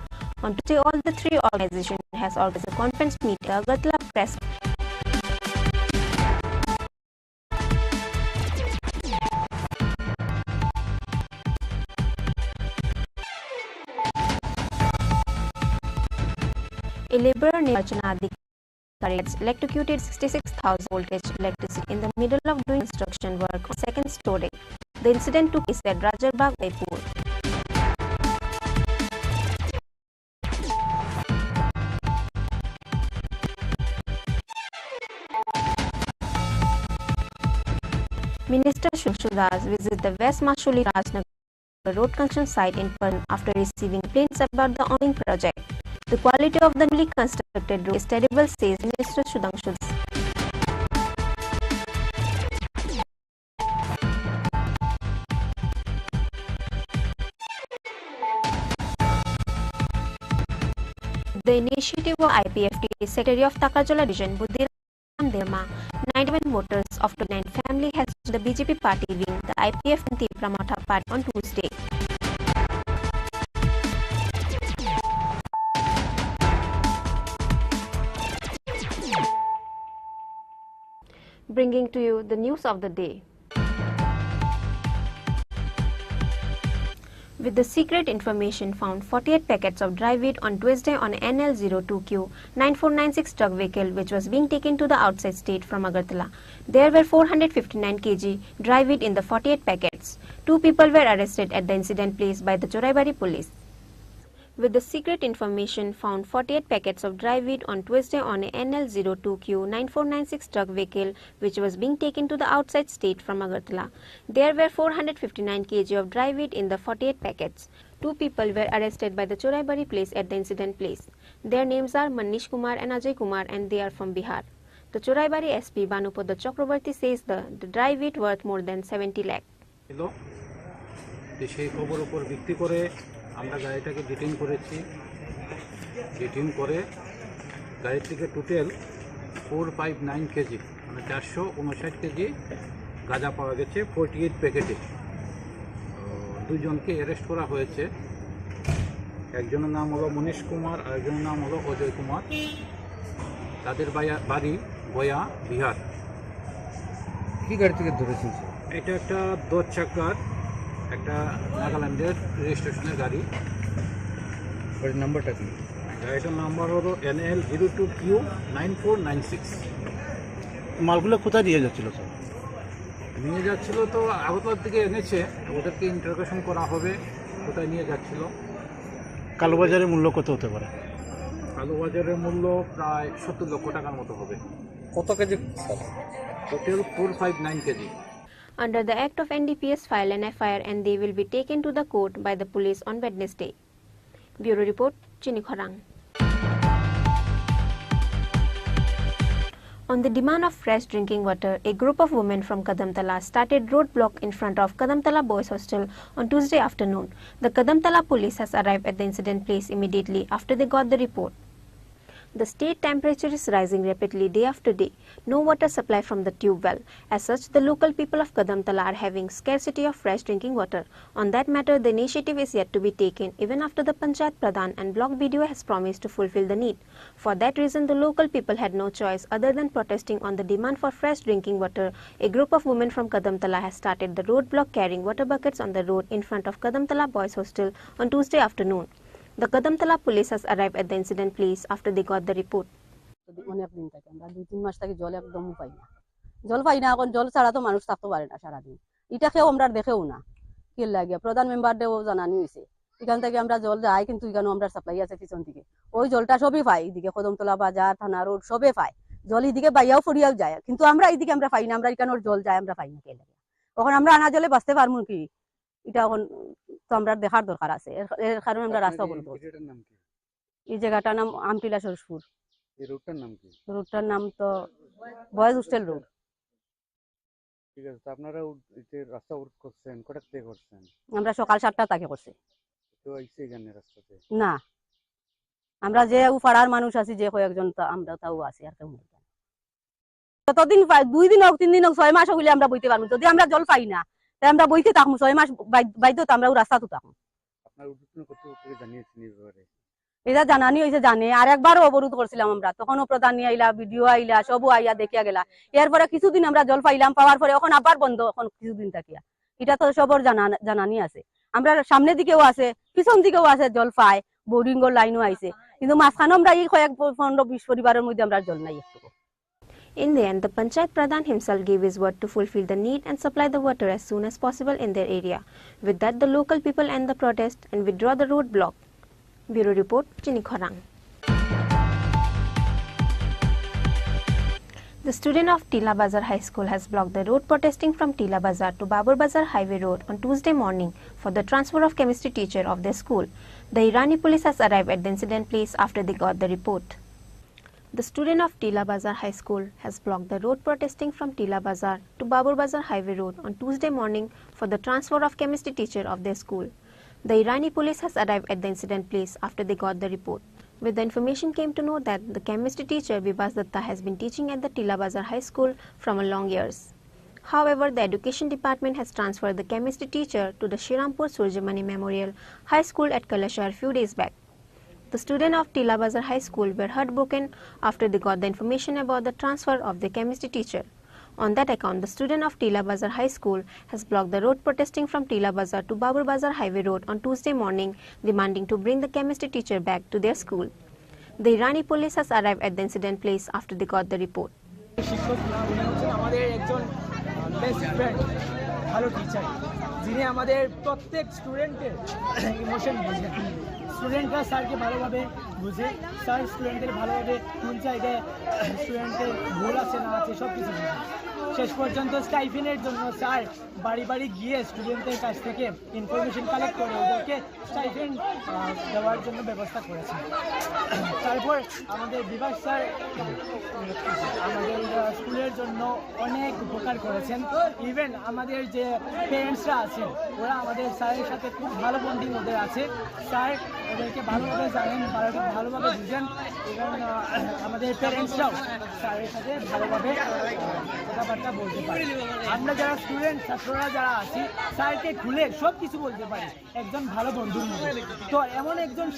On Tuesday, all the three organizations has organized a conference meeting at Agartala Press. A laborer named Archana Adhikari has electrocuted 66,000 voltage electricity in the middle of doing construction work on second story. The incident took place at Rajarbagh, Udaipur. Minister Shubhra Das visited the West Mashuli Rajnagar road construction site in Perth after receiving complaints about the ongoing project. The quality of the newly constructed road is terrible, says Minister Sudhanshu Das. The initiative of IPFT Secretary of Takarjola Region Budhiram Derma, 91 voters of 29 family has joined the BJP party wing, the IPF and Tripura Motha party on Tuesday. Bringing to you the news of the day. With the secret information found 48 packets of dry weed on Tuesday on NL02Q 9496 truck vehicle which was being taken to the outside state from Agartala. There were 459 kg dry weed in the 48 packets. 2 people were arrested at the incident place by the Choraibari police. With the secret information found 48 packets of dry weed on Tuesday on a NL02Q 9496 truck vehicle which was being taken to the outside state from Agartala. There were 459 kg of dry weed in the 48 packets. 2 people were arrested by the Choraibari police at the incident place. Their names are Manish Kumar and Ajay Kumar and they are from Bihar. The Choraibari SP Banupada Chakrabarti says the dry weed worth more than 70 lakh. আমরা গাড়িটাকে detain করেছি detain করে গাড়ি থেকে total 459 KG মানে 459 KG গাঁজা পাওয়া গেছে 48 প্যাকেটে দুজনকে অ্যারেস্ট করা হয়েছে একজনের নাম হলো মনীশ কুমার আর একজনের নাম হলো অজয় কুমার তাদের বাড়ি গয়া বিহার কি গাড়ি থেকে ধরেছেন এটা একটা 10 চাকার একটা নাগাল্যান্ডের রেজিস্ট্রেশনের গাড়ি গাড়ির নাম্বারটা কি গাড়িটার নাম্বার হলো NL02Q 9496 মালগুলো কোথায় নিয়ে যাচ্ছিল স্যার নিয়ে যাচ্ছিল তো আগরতলার দিকে এনেছে ওদেরকে ইন্টারোগেশন করা হবে কোথায় নিয়ে যাচ্ছিল কালোবাজারের মূল্য কত হতে পারে কালোবাজারের মূল্য প্রায় 70 লক্ষ টাকার মতো হবে কত KG sir total 459 KG Under the Act of NDPS, file an FIR and they will be taken to the court by the police on Wednesday. Bureau Report, Chini Khorang. On the demand of fresh drinking water, a group of women from Kadamtala started roadblock in front of Kadamtala Boys Hostel on Tuesday afternoon. The Kadamtala police has arrived at the incident place immediately after they got the report. The state temperature is rising rapidly day after day. No water supply from the tube well. As such, the local people of Kadamtala are having scarcity of fresh drinking water. On that matter, the initiative is yet to be taken even after the Panchayat Pradhan and Block BDO has promised to fulfill the need. For that reason, the local people had no choice other than protesting on the demand for fresh drinking water. A group of women from Kadamtala has started the roadblock carrying water buckets on the road in front of Kadamtala Boys Hostel on Tuesday afternoon. The Kadamtala police has arrived at the incident place after they got the report. অনেক দিন থেকে আমরা 2-3 মাস থেকে জল একদম পাই না জল পাই না এখন জল ছাড়া তো মানুষ থাকতে পারে না সারা দিন এটা কেউ আমরা দেখেও না কি লাগে প্রধান মেম্বার দেও জানানি হইছে এখান থেকে আমরা জল যাই কিন্তু এখানে আমরা সাপ্লাই আছে পিছন থেকে ওই জলটা সবই পাই এদিকে কদমতলা বাজার থানা রোড সবে পাই জল এদিকে বাইয়াও ফরিয়াও যায় কিন্তু আমরা এইদিকে আমরা পাই না আমরা এখানে জল যায় আমরা পাই না কে লাগে এখন আমরা আনা জলে বাঁচতে পারবো কি এটা এখন তো আমরা দেখার দরকার আছে এর কারণে আমরা রাস্তা বন্ধ করছি এই জায়গাটার নাম আমটিলা সরসপুর এই রুটটার নাম কি রুটটার নাম তো বয়েজ হোস্টেল রোড ঠিক আছে তো আপনারা এই রাস্তা উঠ করছেন কটা থেকে করছেন আমরা সকাল 7টা থেকে করছি তো আইছে এখানে রাস্তাতে না আমরা যে উপাড়ার মানুষ আছি যে কয়েকজন তো আমরা তাও আছি আর কেউ নেই ততদিন 2 দিন হোক 3 দিন হোক 6 মাস হইলে আমরা বইতে পারবো যদি আমরা জল পাই না তাই আমরা বইতে থাকবো 6 মাস বাইদ্য তো আমরা রাস্তা তো থাকবো আপনার উদ্বোধন কর্তৃপক্ষকে জানিয়েছেন এই ব্যাপারে এটা জানানি হয়েছে জানে আর একবারও অবরোধ করছিলাম আমরা তখনও প্রধান আইলা ভিডিও আইলা সবও আইয়া দেখিয়া গেলা এরপরে কিছুদিন আমরা জল পাইলাম পাওয়ার পরে এখন আবার বন্ধ এখন কিছুদিন থাকিয়া এটা তো সবর জানানি আছে আমরা সামনের দিকেও আছে পিছন দিকেও আছে জল পায় বোরিং লাইনও আইছে কিন্তু মাঝখানে আমরা এই কয়েক 15-20 পরিবারের মধ্যে আমরা জল নাই একটু। In the end, the Panchayat Pradhan himself gave his word to fulfill the need and supply the water as soon as possible in their area. With that, the local people end the protest and withdraw the road block. Bureau Report, Chini Khorang. The student of Tila Bazar High School has blocked the road protesting from Tila Bazar to Babur Bazar Highway Road on Tuesday morning for the transfer of chemistry teacher of their school. The Irani police has arrived at the incident place after they got the report. The student of Tila Bazar High School has blocked the road protesting from Tila Bazar to Babur Bazar Highway Road on Tuesday morning for the transfer of chemistry teacher of their school. The Irani police has arrived at the incident place after they got the report. With the information came to know that the chemistry teacher Vibhas Datta has been teaching at the Tila Bazar High School from a long years. However, the education department has transferred the chemistry teacher to the Shirampur Surjamani Memorial High School at Kalashar few days back. The students of Tila Bazar High School were heartbroken after they got the information about the transfer of the chemistry teacher. On that account, the student of Tila Bazar High School has blocked the road protesting from Tila Bazar to Babur Bazar Highway Road on Tuesday morning, demanding to bring the chemistry teacher back to their school. The Irani police has arrived at the incident place after they got the report. যিনি আমাদের প্রত্যেক স্টুডেন্টের emotion বুঝেন, স্টুডেন্টরা স্যারকে ভালোভাবে বুঝে, sir স্টুডেন্টের ভালোভাবে কোন জায়গায় স্টুডেন্টের ভুল আছে না আছে সব কিছু বুঝে। শেষ পর্যন্ত স্টাইফেনের জন্য স্যার বাড়ি বাড়ি গিয়ে স্টুডেন্টের কাছ থেকে ইনফরমেশন কালেক্ট করে ওদেরকে স্টাইফেন দেওয়ার জন্য ব্যবস্থা করেছেন। তারপর আমাদের বিভাগ স্যার আমাদের স্কুলের জন্য অনেক উপকার করেছেন। ইভেন আমাদের যে পেরেন্টসরা আছেন ওরা আমাদের স্যারের সাথে খুব ভালো বন্ডিং ওদের আছে। স্যার ওদেরকে ভালোভাবে জানেন, ভালোভাবে বুঝেন। ইভেন আমাদের পেরেন্টসরাও স্যারের সাথে ভালোভাবে কথাবার্তা বলতে পারে। আমরা যারা স্টুডেন্ট ছাত্ররা যারা আছি স্যারকে খুলে সব কিছু বলতে পারি একজন ভালো বন্ধুর মতো। তো এমন একজন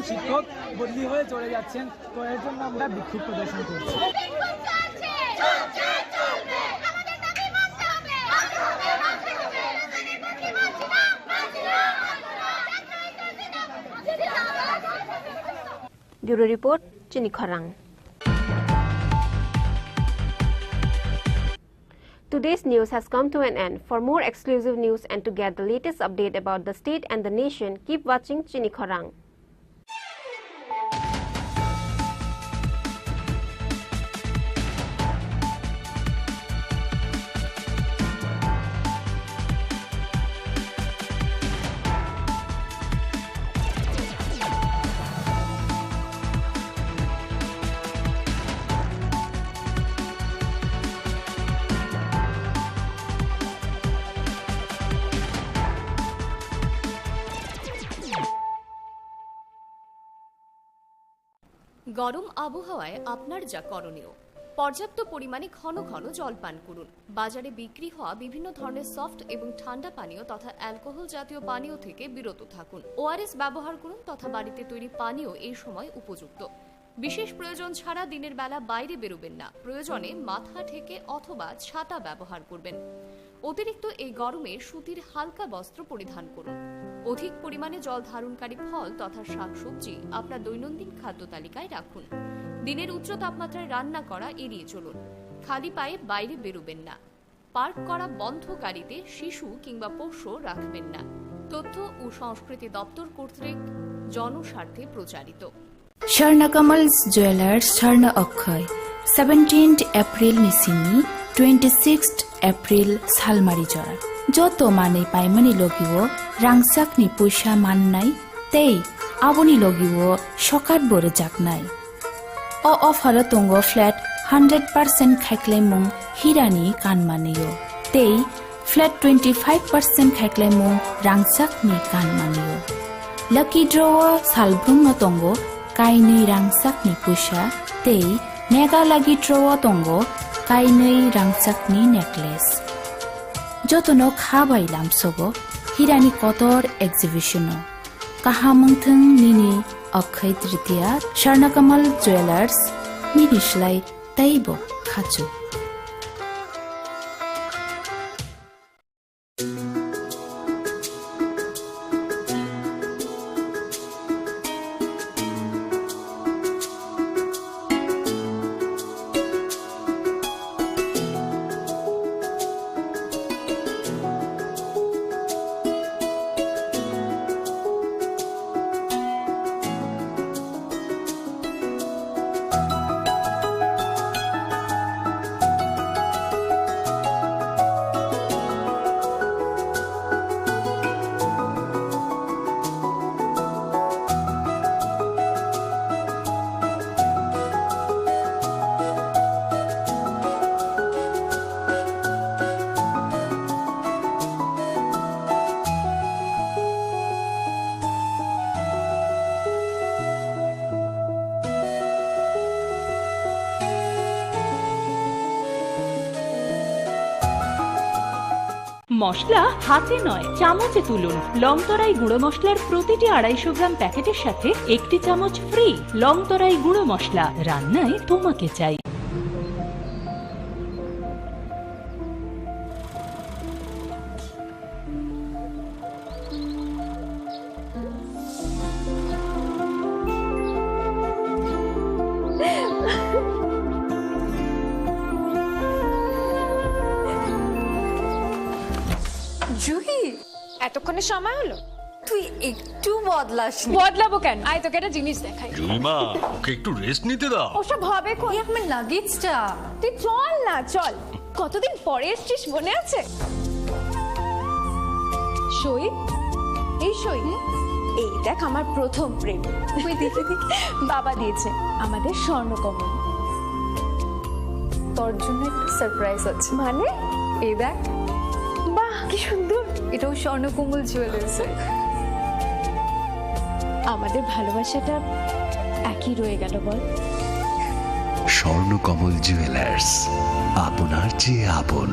শিক্ষক বদলি হয়ে চলে যাচ্ছেন, তো এর জন্য আমরা বিক্ষোভ প্রদর্শন করছি। Bureau Report, Chini Khorang. Today's news has come to an end. For more exclusive news and to get the latest update about the state and the nation, keep watching Chini Khorang. গরম আবহাওয়ায় আপনার যা করণীয়, পর্যাপ্ত পরিমাণে ঘন ঘন জল পান করুন। বাজারে বিক্রি হওয়া বিভিন্ন ধরনের সফট এবং ঠান্ডা পানীয় তথা অ্যালকোহল জাতীয় পানীয় থেকে বিরত থাকুন। ওআরএস ব্যবহার করুন তথা বাড়িতে তৈরি পানীয় এই সময় উপযুক্ত। বিশেষ প্রয়োজন ছাড়া দিনের বেলা বাইরে বেরোবেন না। প্রয়োজনে মাথা ঢেকে অথবা ছাতা ব্যবহার করবেন। অতিরিক্ত এই গরমে সুতির হালকা বস্ত্র পরিধান করুন। অধিক পরিমাণে জল ধারণকারী ফল তথা শাকসবজি আপনার দৈনন্দিন খাদ্য তালিকায় রাখুন। দিনের উচ্চ তাপমাত্রায় রান্না করা এড়িয়ে চলুন। খালি পায়ে বাইরে বেরোবেন না। পার্ক করা বন্ধ গাড়িতে শিশু কিংবা পোষ্য রাখবেন না। তথ্য ও সংস্কৃতি দপ্তর কর্তৃক জনস্বার্থে প্রচারিত। Sharnakamal's Jewelers Sharna Akhay 17th April Nisini 26th April Salmari Jora Joto Mane Paimani Logiwo Rangsak ni Pusha Mannai Tei Aboni Logiwo Shokat Bore Jaknai O offer Tongo flat 100% Khaiklemung Hirani Kanmaniyo Tei flat 25% Khaiklemung Rangsak ni Kanmaniyo Lucky Draw Salbrung Tongo Kainui rangsak ni pusha, tei mega lagi trowo tongo kainui rangsak ni necklace. Jotono khabai lamsogo hirani kotor exhibitiono. Kahamungthung nini Akhay Tritiya Sharnakamal Jewelers minishlai taibo khachu. মশলা হাতে নয় চামচে তুলুন। লংতরাই গুঁড়ো মশলার প্রতিটি 250 গ্রাম প্যাকেটের সাথে 1টি চামচ ফ্রি। লংতরাই গুঁড়ো মশলা, রান্নায় তোমাকে চাই। জুহি, এতক্ষণে সময় হলো? তুই একটু বদলাস। বদলাবো কেন? আয় তোকে একটা জিনিস দেখাই। জুইমা, ওকে একটু রেস্ট নিতে দাও। ওসব হবে কই? আমার লাগেজটা। তুই চল না, চল। কতদিন পরে এসেছিস, মনে আছে? সই, এই সই, এই দেখ আমার প্রথম প্রেম। তুই দেখে দেখে বাবা দিয়েছে আমাদের স্বর্ণকমল। তোর জন্য একটা সারপ্রাইজ আছে। মানে? এই দেখ। বাহ, কি সুন্দর। এটাও স্বর্ণকমল জুয়েলার্সে। আমাদের ভালোবাসাটা একই রয়ে গেল বল। স্বর্ণকমল জুয়েলার্স, আপনার চেয়ে আপন।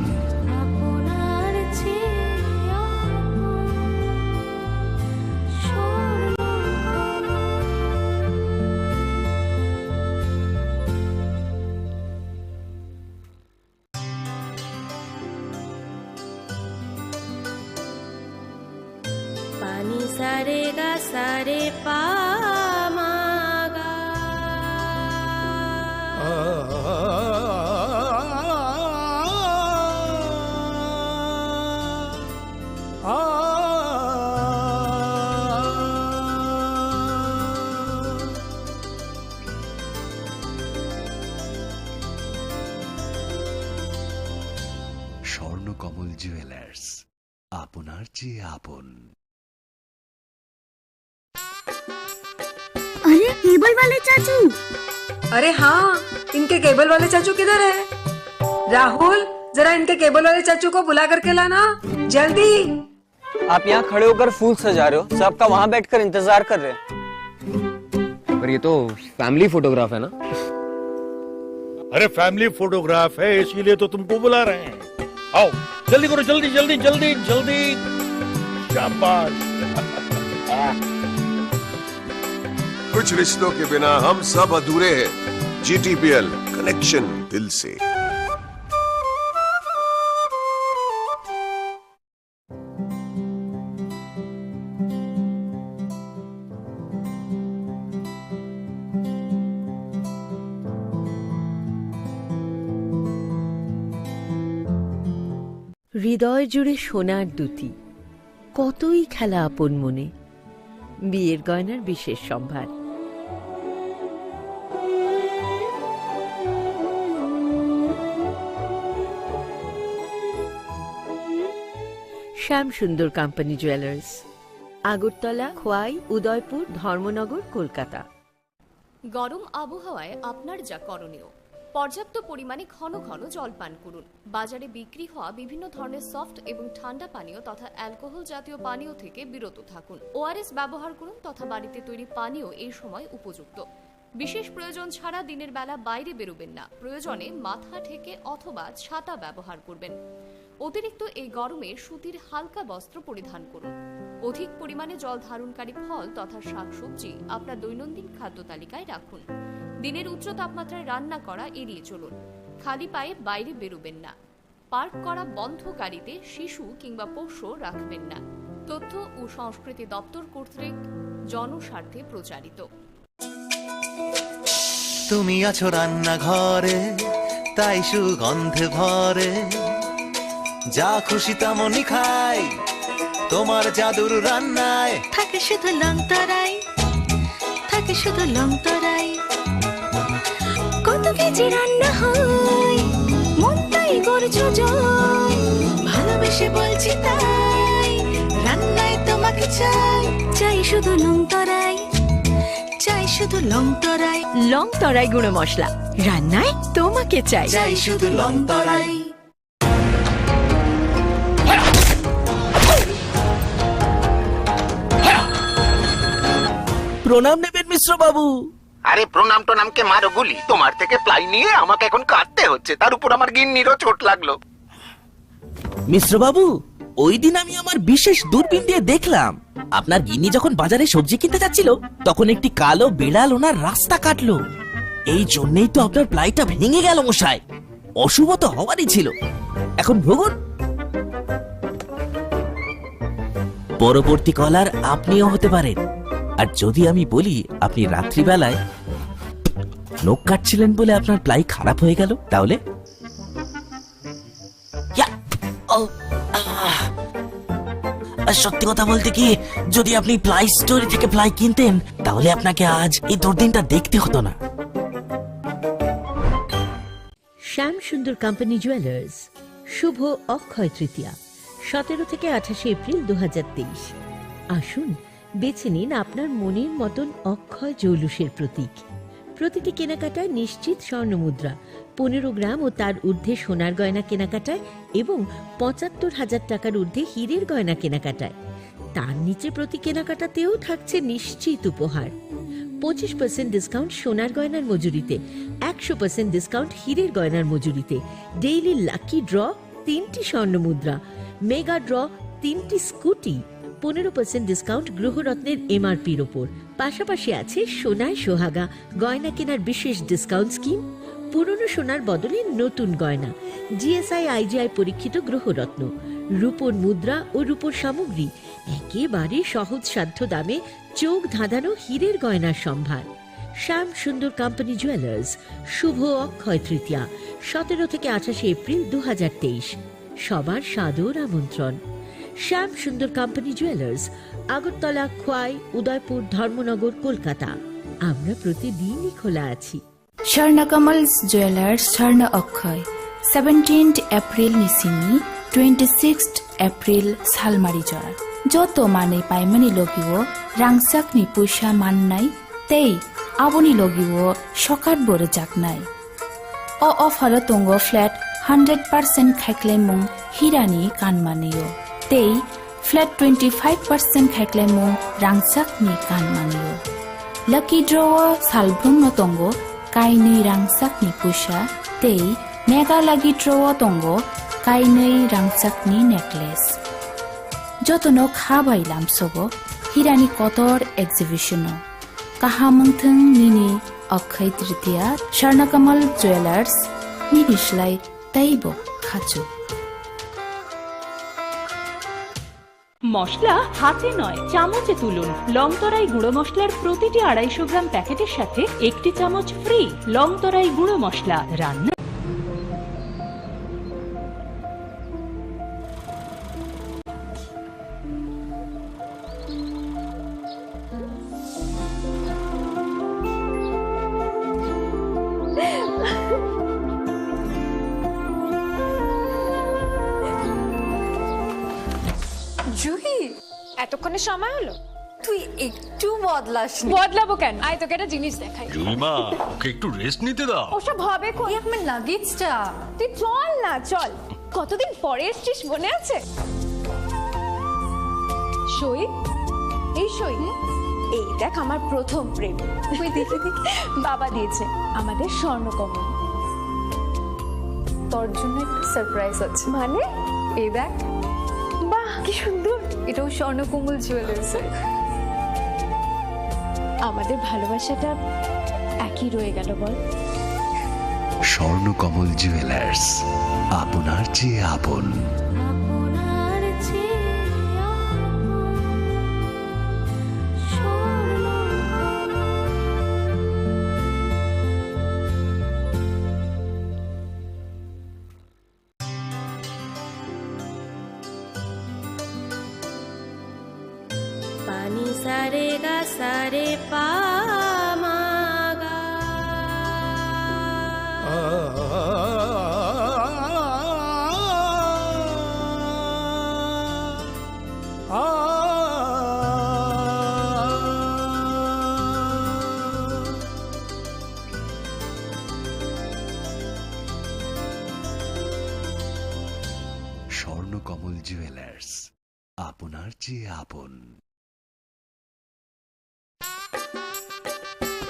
पानी सारे गा सारे पा मा गा। স্বর্ণকমল জুয়েলার্স, আপনার চেয়ে আপন। अरे केबल वाले चाचू। अरे हाँ, इनके केबल वाले चाचू किधर है? राहुल, जरा इनके केबल वाले चाचू को बुला करके लाना जल्दी। आप यहाँ खड़े होकर फूल सजा रहे हो, सबका वहाँ बैठकर इंतजार कर रहे हैं। पर ये तो फैमिली फोटोग्राफ है ना? अरे फैमिली फोटोग्राफ है, इसीलिए तो तुमको बुला रहे हैं। आओ जल्दी करो, जल्दी जल्दी जल्दी जल्दी। शाबाश। कुछ रिश्तों के बिना हम सब अधूरे हैं। GTPL, कनेक्शन दिल से। হৃদয় জুড়ে সোনার দুটি, কতই খেলা আপন মনে। বিয়ের গয়নার বিশেষ সম্ভার। শ্যাম সুন্দর কোম্পানি জুয়েলার্স, আগরতলা, খোয়াই, উদয়পুর, ধর্মনগর, কলকাতা। গরম আবহাওয়ায় আপনার যা করণীয়: পর্যাপ্ত পরিমাণে ঘন ঘন জল পান করুন। বাজারে বিক্রি হওয়া বিভিন্ন ধরনের সফট এবং ঠান্ডা পানীয় তথা অ্যালকোহল জাতীয় পানীয় থেকে বিরত থাকুন। ওআরএস ব্যবহার করুন তথা বাড়িতে তৈরি পানীয় এই সময় উপযুক্ত। বিশেষ প্রয়োজন ছাড়া দিনের বেলা বাইরে বেরোবেন না। প্রয়োজনে মাথা ঢেকে অথবা ছাতা ব্যবহার করবেন। অতিরিক্ত এই গরমে সুতির হালকা বস্ত্র পরিধান করুন। অধিক পরিমাণে জল ধারণকারী ফল তথা শাকসবজি আপনার দৈনন্দিন খাদ্য তালিকায় রাখুন। দিনের উচ্চ তাপমাত্রায় রান্না করা এড়িয়ে চলুন। খালি পায়ে বাইরে বেরোবেন না। পার্ক করা বন্ধ গাড়িতে শিশু কিংবা পোষ্য রাখবেন না। তথ্য ও সংস্কৃতি দপ্তর কর্তৃক জনস্বার্থে প্রচারিত। তুমি আছো রান্নাঘরে, তাই সুগন্ধে ভরে। যা খুশি তেমনই খাই, তোমার জাদুর রান্নায় থাকে শুধু লংতরাই, থাকে শুধু লংতরাই। কত কেজি রান্না হয়, মন তাই করছো জয়। ভালোবেসে বলছি তাই, রান্নায় তোমাকে চাই। চাই শুধু লংতরাই, চাই শুধু লংতরাই। লংতরাই গুঁড়ো মশলা, রান্নায় তোমাকে চাই। চাই শুধু লংতরাই। প্রণাম নেবেন মিশ্র বাবু। আরে প্রণাম টোনামকে মারো গুলি, তোমার থেকে প্লাই নিয়ে আমাকে এখন কাটতে হচ্ছে, তার উপর আমার গিন্নিরও চোট লাগলো। মিশ্র বাবু, ওই দিন আমি আমার বিশেষ দূরবীন দিয়ে দেখলাম আপনার গিন্নি যখন বাজারে সবজি কিনতে যাচ্ছিল তখন একটি কালো বিড়াল ওনার রাস্তা কাটলো। এই জন্যই তো আপনার প্লাইটা ভেঙে গেল মশাই। অশুভ তো হওয়ারই ছিল। এখন ভোগুন। পরবর্তী কলার আপনিও হতে পারেন। আর যদি আমি বলি আপনি রাত্রিবেলায় নখ কাটছিলেন বলে আপনার প্লাই খারাপ হয়ে গেল, তাহলে সত্যি কথা বলতে কি, যদি আপনি প্লাই স্টোরি থেকে প্লাই কিনতেন তাহলে আপনাকে আজ এই দুর্দিনটা দেখতে হতো না। শ্যাম সুন্দর কোম্পানি জুয়েলার্স, শুভ অক্ষয় তৃতীয়া 17 থেকে 28 এপ্রিল 2023। আসুন বেছে নিন আপনার মনের মতন অক্ষয় জৌলুসের প্রতীক। প্রতিটি কেনাকাটায় নিশ্চিত স্বর্ণমুদ্রা, 15 গ্রাম ও তার ঊর্ধ্বে সোনার গয়না কেনাকাটায় এবং 75,000 টাকার ঊর্ধ্বে হীরের গয়না কেনাকাটায়। তার নিচে প্রতি কেনাকাটাতেও থাকছে নিশ্চিত উপহার। 25% ডিসকাউন্ট সোনার গয়নার মজুরিতে, 100% ডিসকাউন্ট হীরের গয়নার মজুরিতে, ডেইলি লাকি ড্র 3টি স্বর্ণমুদ্রা, মেগা ড্র 3টি স্কুটি, 15% ডিসকাউন্ট গ্রহরত্নের এমআরপির ওপর। পাশাপাশি আছে সোনায় সোহাগা গয়না কেনার বিশেষ ডিসকাউন্ট স্কিম, পুরনো সোনার বদলে নতুন গয়না, জিএসআই আইজিআই পরীক্ষিত গ্রহরত্ন, রূপোর মুদ্রা ও রূপোর সামগ্রী, একেবারে সহজ সাধ্য দামে চোখ ধাঁধানো হীরের গয়নার সম্ভার। শ্যাম সুন্দর কোম্পানি জুয়েলার্স, শুভ অক্ষয় তৃতীয়া 17 থেকে 28 এপ্রিল 2023। সবার সাদর আমন্ত্রণ। শ্যাম সুন্দর কোম্পানি জুয়েলার্স, আগরতলা, খোয়াই, উদয়পুর, ধর্মনগর, কলকাতা। আমরা প্রতিদিনই খোলা আছি। স্বর্ণকমলস জুয়েলার্স স্বর্ণ অক্ষয় 17th এপ্রিল নিশিনি 26th এপ্রিল সালমারি জরা যত মানে পাইমানি লগিও রাংসাকনি পয়সা মাননাই তেই আবনি লগিও সকাত বড় জাকনাই। অফার তঙ্গ ফ্ল্যাট 100% খাইক্লেমুং হিরানি কানমানিও তেই ফ্ল্যাট 25% খাইক্লেমুং রাংসাকনি কানমানিও। লাকি ড্র সালব্রুম তঙ্গ কাইनै রাংসাकनि पुषा तेई मेगा लागि ड्र तंगो काइनै रांसाकनि नेकलेस जतनो खाबाय लामसगो हिरानि कतर एग्जिबिशन काहामंथों निनि अक्षय तृतीया स्वर्णकमल ज्वेलार्स निबिसलाय ताइबो खाचु। মশলা হাতে নয় চামচে তুলুন। লংতরাই গুঁড়ো মশলার প্রতিটি 250 গ্রাম প্যাকেটের সাথে 1টি চামচ ফ্রি। লংতরাই গুঁড়ো মশলা রান্না। জুহি, এতক্ষণে সময় হলো? তুই একটু বদলাস নি। বদলাবো কেন? আয় তোকে একটা জিনিস দেখাই। জুইমা, ওকে একটু রেস্ট নিতে দাও। ওসব হবে কই? আমার লাগেজটা। তুই চল না, চল। কতদিন পরে এসেছিস, মনে আছে? সই, এই সই, এই দেখ আমার প্রথম প্রেম। তুই দেখে দেখে বাবা দিয়েছে আমাদের স্বর্ণকমল। তোর জন্য একটা সারপ্রাইজ আছে। মানে? এই দেখ। বাহ, কি সুন্দর। এটাও স্বর্ণকমল জুয়েলার্স। আমাদের ভালোবাসাটা একই রয়ে গেল বল। স্বর্ণকমল জুয়েলার্স, আপনার চেয়ে আপন। पानी सारे गा सारे पा मा गा। স্বর্ণকমল জুয়েলার্স, আপনার চেয়ে আপন।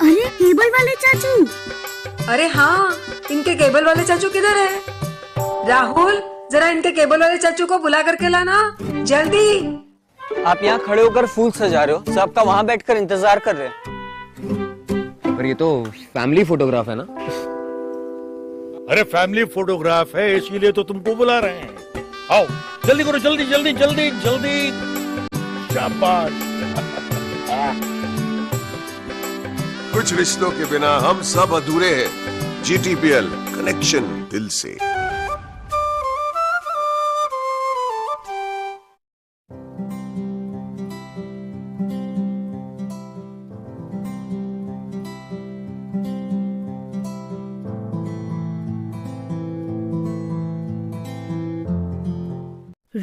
अरे केबल वाले चाचू। अरे हाँ, इनके केबल वाले चाचू किधर है? राहुल, जरा इनके केबल वाले चाचू को बुला करके लाना जल्दी। आप यहाँ खड़े होकर फूल सजा रहे हो, सबका वहाँ बैठकर इंतजार कर रहे हैं। पर ये तो फैमिली फोटोग्राफ है ना। अरे फैमिली फोटोग्राफ है इसीलिए तो तुमको बुला रहे हैं। आओ जल्दी करो, जल्दी जल्दी जल्दी जल्दी। शाबाश। कुछ रिश्तों के बिना हम सब अधूरे हैं। GTPL कनेक्शन दिल से।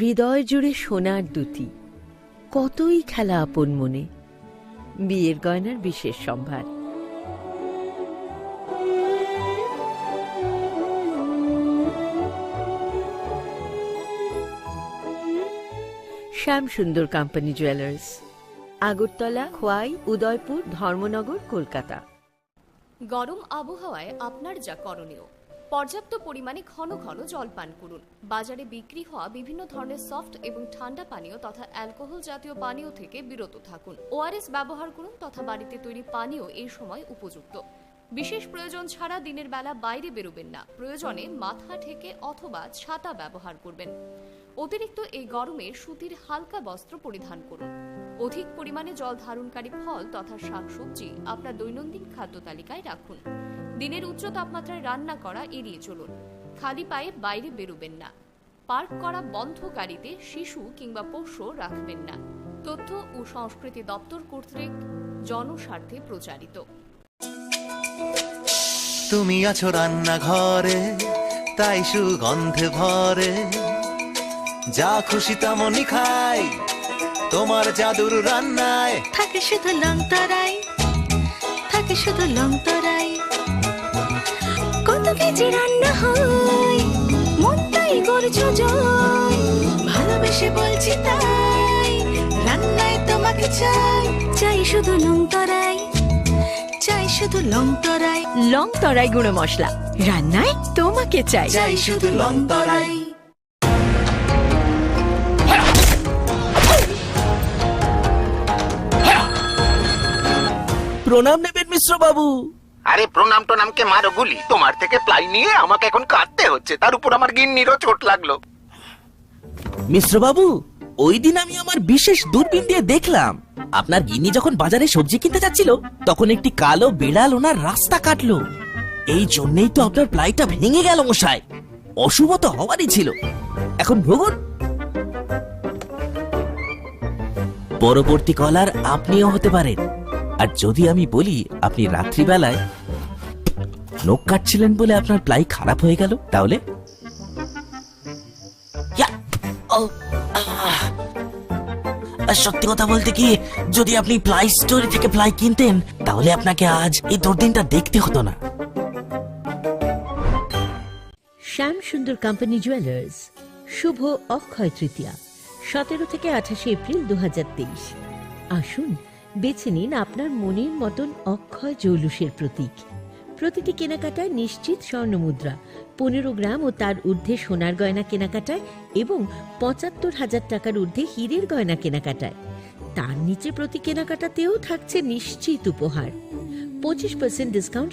হৃদয় জুড়ে সোনার দুটি, কতই খেলা আপন মনে, বিয়ের গয়নার বিশেষ সম্ভার। Shyamsundar company jewellers, Agartala, Khowai, Udaipur, Dharmanagar, Kolkata. গরম আবহাওয়ায় আপনার যা করণীয়, পর্যাপ্ত পরিমাণে ঘন ঘন জল পান করুন। বাজারে বিক্রি হওয়া বিভিন্ন ধরনের সফট এবং ঠান্ডা পানীয় তথা অ্যালকোহল জাতীয় পানীয় থেকে বিরত থাকুন। ORS ব্যবহার করুন তথা বাড়িতে তৈরি পানীয় এই সময় উপযুক্ত। বিশেষ প্রয়োজন ছাড়া দিনের বেলা বাইরে বেরোবেন না। প্রয়োজনে মাথা ঢেকে অথবা ছাতা ব্যবহার করবেন। অতিরিক্ত এই গরমে সুতির হালকা বস্ত্র পরিধান করুন। অধিক পরিমাণে জল ধারণকারী ফল তথা শাকসবজি আপনার দৈনন্দিন খাদ্য তালিকায় রাখুন। দিনের উচ্চ তাপমাত্রায় রান্না করা এড়িয়ে চলুন। খালি পায়ে বাইরে বেরোবেন না। পার্ক করা বন্ধ গাড়িতে শিশু কিংবা পোষ্য রাখবেন না। তথ্য ও সংস্কৃতি দপ্তর কর্তৃক জনস্বার্থে প্রচারিত। তুমি আছো রান্নাঘরে, তাই সুগন্ধে ভরে, যা খুশি তেমনই খাই, তোমার জাদুর রান্নায় থাকে শুধু লং তরাই, থাকে শুধু লং তরাই। কত কেজি রান্না হয়, মনটাই করছো জয়, ভালোবেসে বলছি তাই, রান্নায় তোমাকে চাই, চাই শুধু লং তরাই, চাই শুধু লং তরাই। লং তরাই গুঁড়ো মশলা, রান্নায় তোমাকে চাই, চাই শুধু লং তরাই। প্রণাম নেবেন মিশ্র বাবু। আরে প্রণাম টনামকে মারো গুলি, তোমার থেকে প্লাই নিয়ে আমাকে এখন কাটতে হচ্ছে, তার উপর আমার গিন্নিরও চোট লাগলো। মিশ্র বাবু, ওই দিন আমি আমার বিশেষ দূরবীন দিয়ে দেখলাম আপনার গিন্নি যখন বাজারে সবজি কিনতে যাচ্ছিল তখন একটি কালো বিড়াল ওনার রাস্তা কাটলো। এই জন্যই তো আপনার প্লাইটা ভেঙে গেল মশাই। অশুভ তো হওয়ারই ছিল। এখন ভোগুন। পরবর্তী কলার আপনিও হতে পারেন। আর যদি আমি বলি আপনি রাত্রিবেলায় নখ কাটছিলেন বলে আপনার প্লাই খারাপ হয়ে গেল, তাহলে সত্যি কথা বলতে কি, যদি আপনি প্লাই স্টোরি থেকে প্লাই কিনতেন তাহলে আপনাকে আজ এই দুর্দিনটা দেখতে হতো না। শ্যামসুন্দর কোম্পানি জুয়েলার্স, শুভ অক্ষয় তৃতীয়া 17 থেকে 28 এপ্রিল 2023। আসুন বেছে নিন আপনার মনের মতন অক্ষয় জৌলুসের প্রতীক। প্রতিটি কেনাকাটায় নিশ্চিত স্বর্ণমুদ্রা, 15 গ্রাম ও তার ঊর্ধ্বে সোনার গয়না কেনাকাটায় এবং 75,000 টাকার ঊর্ধ্বে হীরের গয়না কেনাকাটায়। তার নিচে প্রতি কেনাকাটাতেও থাকছে নিশ্চিত উপহার। 25% ডিসকাউন্ট